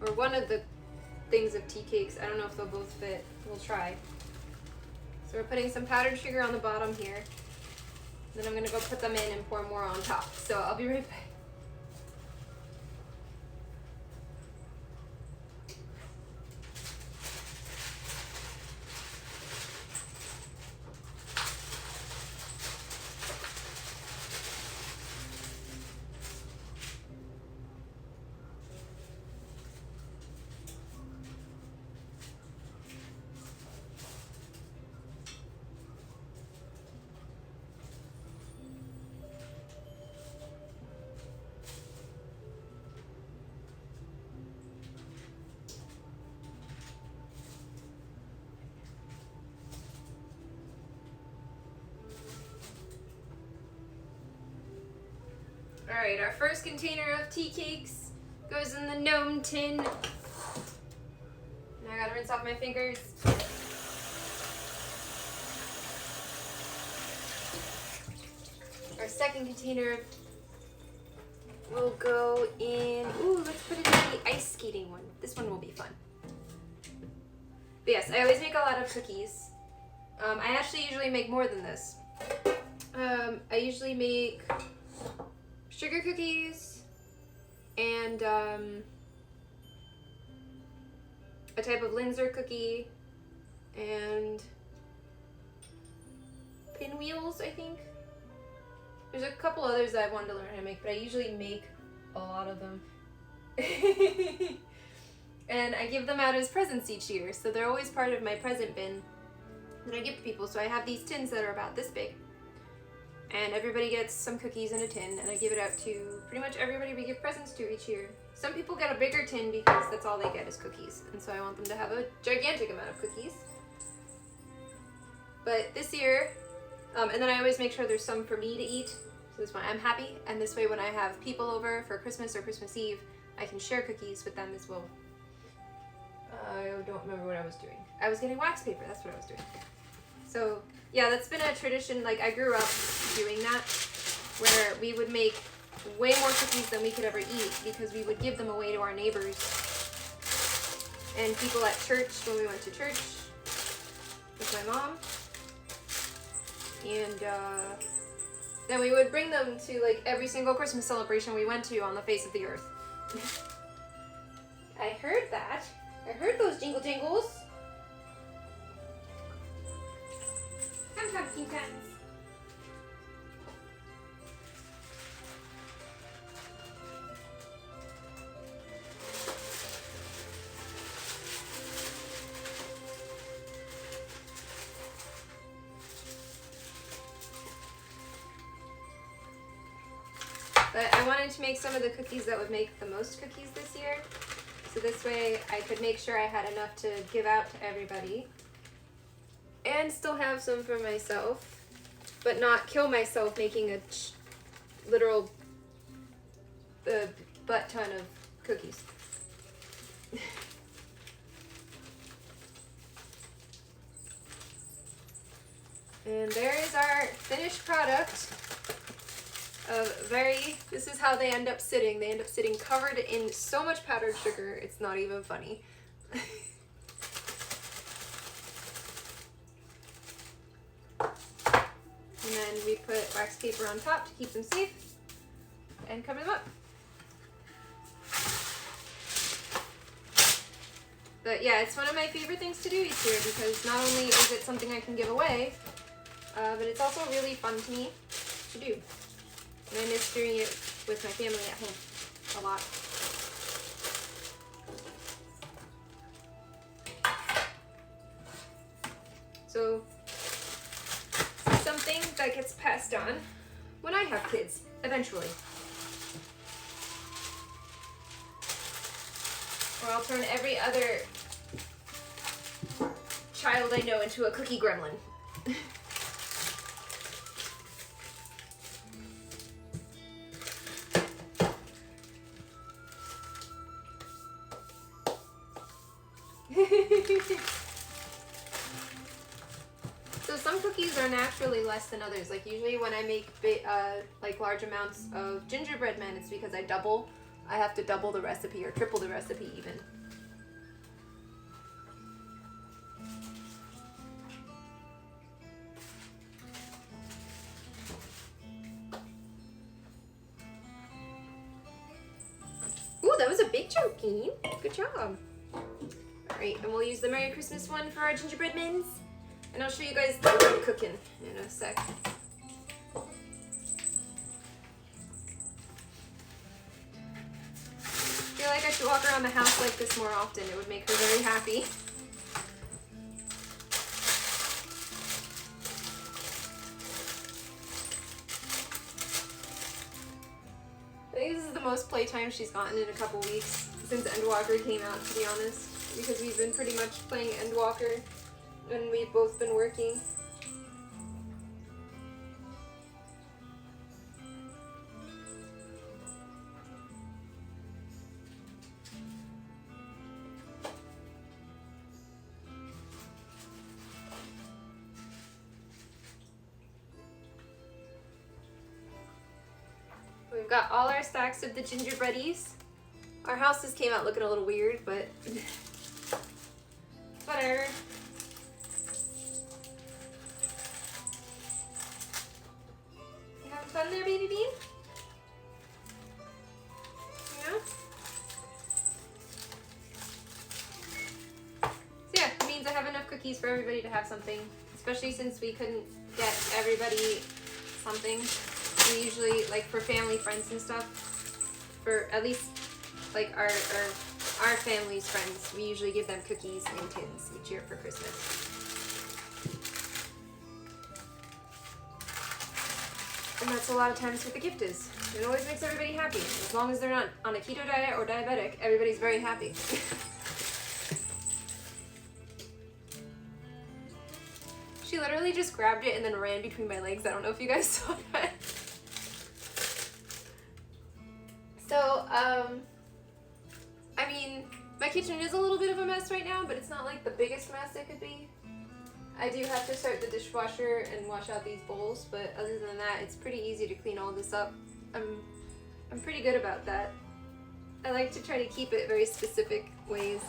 Or one of the things of tea cakes. I don't know if they'll both fit. We'll try. So we're putting some powdered sugar on the bottom here. Then I'm gonna go put them in and pour more on top. So I'll be right back. Alright, our first container of tea cakes goes in the gnome tin. Now I gotta rinse off my fingers. Our second container will go in, ooh, let's put it in the ice skating one. This one will be fun. But yes, I always make a lot of cookies. I actually usually make more than this. I usually make sugar cookies and a type of Lindsey cookie and pinwheels, I think. There's a couple others that I wanted to learn how to make, but I usually make a lot of them. And I give them out as presents each year, so they're always part of my present bin that I give to people. So I have these tins that are about this big. And everybody gets some cookies in a tin, and I give it out to pretty much everybody we give presents to each year. Some people get a bigger tin because that's all they get is cookies, and so I want them to have a gigantic amount of cookies. But this year, and then I always make sure there's some for me to eat, so this one I'm happy, and this way when I have people over for Christmas or Christmas Eve, I can share cookies with them as well. I don't remember what I was doing. I was getting wax paper, that's what I was doing. So yeah, that's been a tradition, like I grew up doing that, where we would make way more cookies than we could ever eat because we would give them away to our neighbors and people at church when we went to church with my mom. And then we would bring them to like every single Christmas celebration we went to on the face of the earth. I heard that. I heard those jingle jingles. Come, pumpkin friends. But I wanted to make some of the cookies that would make the most cookies this year. So this way I could make sure I had enough to give out to everybody. And still have some for myself. But not kill myself making a literal butt ton of cookies. And there is our finished product. This is how they end up sitting. They end up sitting covered in so much powdered sugar, it's not even funny. And then we put wax paper on top to keep them safe and cover them up. But yeah, it's one of my favorite things to do each year because not only is it something I can give away, but it's also really fun to me to do. And I miss doing it with my family at home a lot. So, something that gets passed on when I have kids, eventually. Or I'll turn every other child I know into a cookie gremlin. So some cookies are naturally less than others. Like usually when I make like large amounts of gingerbread men, it's because I have to double the recipe or triple the recipe even. Ooh, that was a big chunky. Good job. Alright, and we'll use the Merry Christmas one for our gingerbread mens. And I'll show you guys the wood cooking in a sec. I feel like I should walk around the house like this more often. It would make her very happy. I think this is the most playtime she's gotten in a couple weeks since Endwalker came out, to be honest. Because we've been pretty much playing Endwalker and we've both been working. We've got all our stacks of the gingerbreadies. Our houses came out looking a little weird, but whatever. You having fun there, baby bean? Yeah? So yeah, it means I have enough cookies for everybody to have something, especially since we couldn't get everybody something. We usually, like for family, friends and stuff, for at least like our family's friends, we usually give them cookies in tins each year for Christmas. And that's a lot of times what the gift is. It always makes everybody happy. As long as they're not on a keto diet or diabetic, everybody's very happy. She literally just grabbed it and then ran between my legs. I don't know if you guys saw that. So, I mean, my kitchen is a little bit of a mess right now, but it's not like the biggest mess it could be. I do have to start the dishwasher and wash out these bowls, but other than that, it's pretty easy to clean all this up. I'm pretty good about that. I like to try to keep it very specific ways.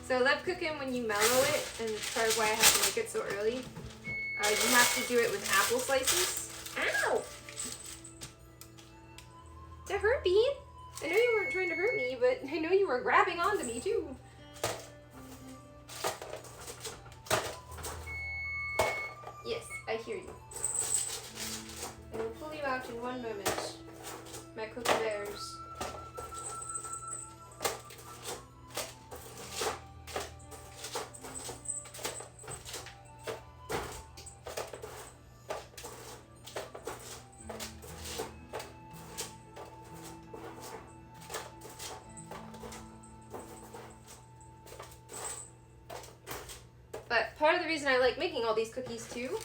So I love cooking when you mellow it, and it's part of why I have to make it so early. You have to do it with apple slices. Ow! That hurt, Bean. I know you weren't trying to hurt me, but I know you were grabbing onto me too. Yes, I hear you. I will pull you out in one moment, my cookie bears. But part of the reason I like making all these cookies too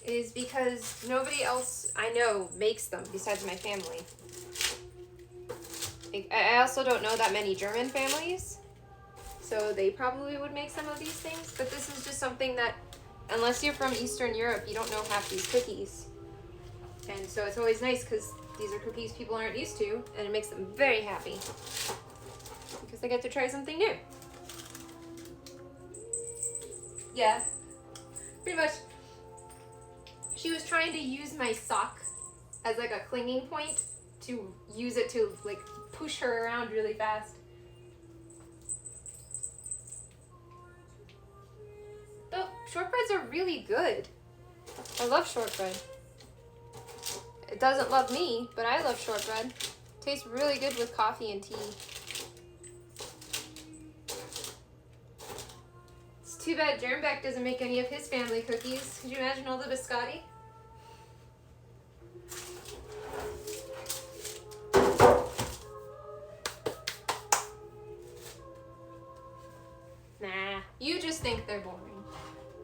is because nobody else I know makes them besides my family. I also don't know that many German families, so they probably would make some of these things, but this is just something that, unless you're from Eastern Europe, you don't know half these cookies. And so it's always nice because these are cookies people aren't used to, and it makes them very happy because they get to try something new. Yeah, pretty much. She was trying to use my sock as like a clinging point to use it to like push her around really fast. But shortbreads are really good. I love shortbread. It doesn't love me, but I love shortbread. Tastes really good with coffee and tea. It's too bad Jermbeck doesn't make any of his family cookies. Could you imagine all the biscotti? Nah, you just think they're boring.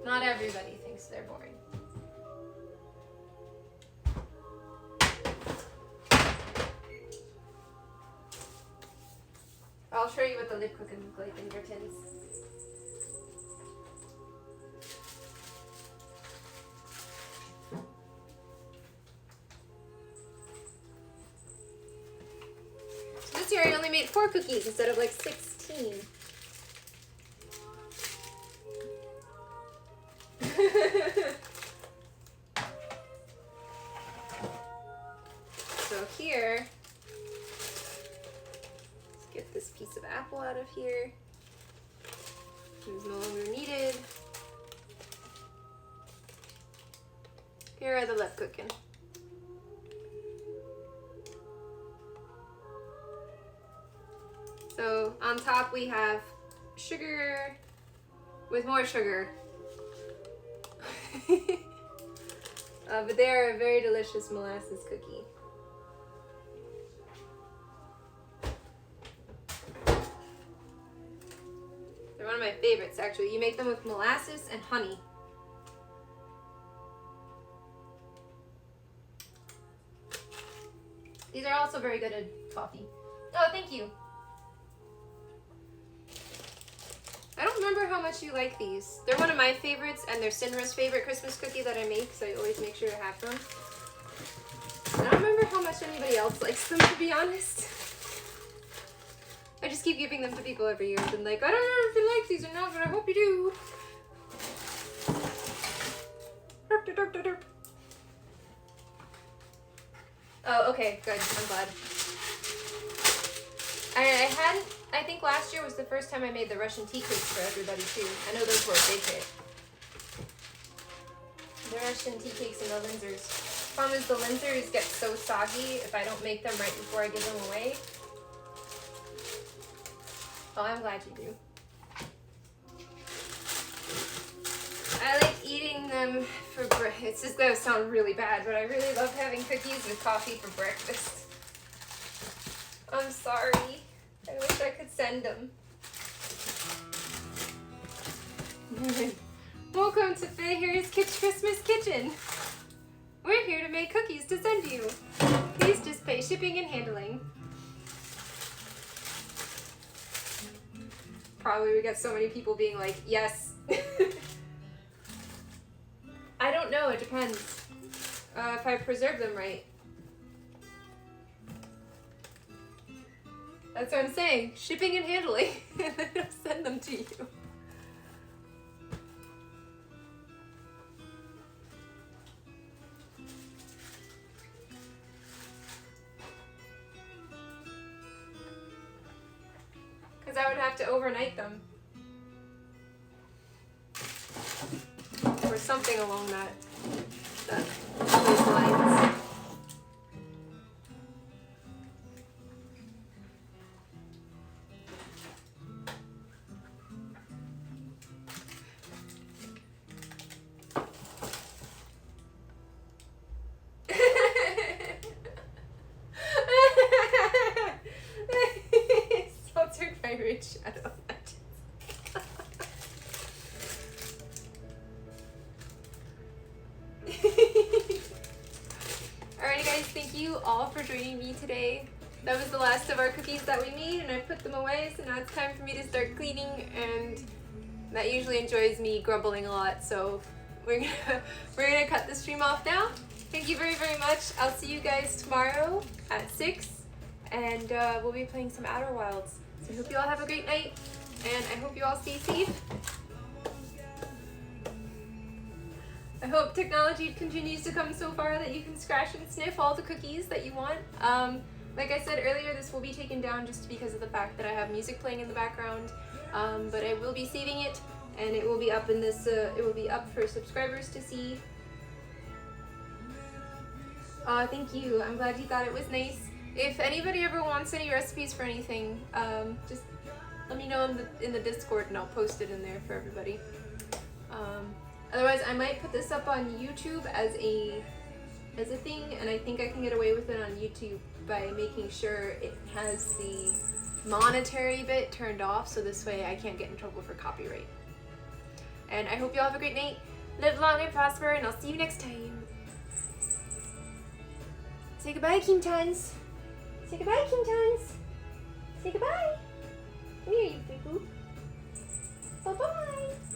Not everybody thinks they're boring. I'll show you what the lip cooking look like in your tins. So this year I only made 4 cookies instead of like 16. So here, let's get this piece of apple out of here. It is no longer needed. Here are the left cooking. So on top we have sugar with more sugar. But they're a very delicious molasses cookie. They're one of my favorites, actually. You make them with molasses and honey. These are also very good at coffee. Oh, thank you. I don't remember how much you like these. They're one of my favorites, and they're Sinra's favorite Christmas cookie that I make, so I always make sure to have them. I don't remember how much anybody else likes them, to be honest. I just keep giving them to people every year, and like, I don't know if you like these or not, but I hope you do. Derp, derp, derp, derp. Oh, okay, good. I'm glad. I think last year was the first time I made the Russian tea cakes for everybody too. I know those were a big hit. The Russian tea cakes and the Linzers. Problem is the Linzers get so soggy if I don't make them right before I give them away. Oh, I'm glad you do. I like eating them for breakfast. It's just gonna sound really bad, but I really love having cookies with coffee for breakfast. I'm sorry. I wish I could send them. Welcome to Fahir's Christmas Kitchen. We're here to make cookies to send you. Please just pay shipping and handling. Probably we get so many people being like, yes. I don't know, it depends. If I preserve them right. That's what I'm saying. Shipping and handling. And then I'll send them to you. Because I would have to overnight them. Or something along those lines. thank you all for joining me today. That was the last of our cookies that we made, and I put them away, so now it's time for me to start cleaning, and that usually enjoys me grumbling a lot, so we're gonna cut the stream off now. Thank you very, very much. I'll see you guys tomorrow at 6, and we'll be playing some Outer Wilds. So I hope you all have a great night, and I hope you all stay safe. I hope technology continues to come so far that you can scratch and sniff all the cookies that you want. Like I said earlier, this will be taken down just because of the fact that I have music playing in the background. But I will be saving it, and it will be up in this. It will be up for subscribers to see. Thank you. I'm glad you thought it was nice. If anybody ever wants any recipes for anything, just let me know in the Discord, and I'll post it in there for everybody. Otherwise, I might put this up on YouTube as a thing, and I think I can get away with it on YouTube by making sure it has the monetary bit turned off, so this way I can't get in trouble for copyright. And I hope you all have a great night. Live long and prosper, and I'll see you next time. Say goodbye, Kingtons. Say goodbye, Kingtons. Say goodbye. Come here, you boo boo. Bye-bye.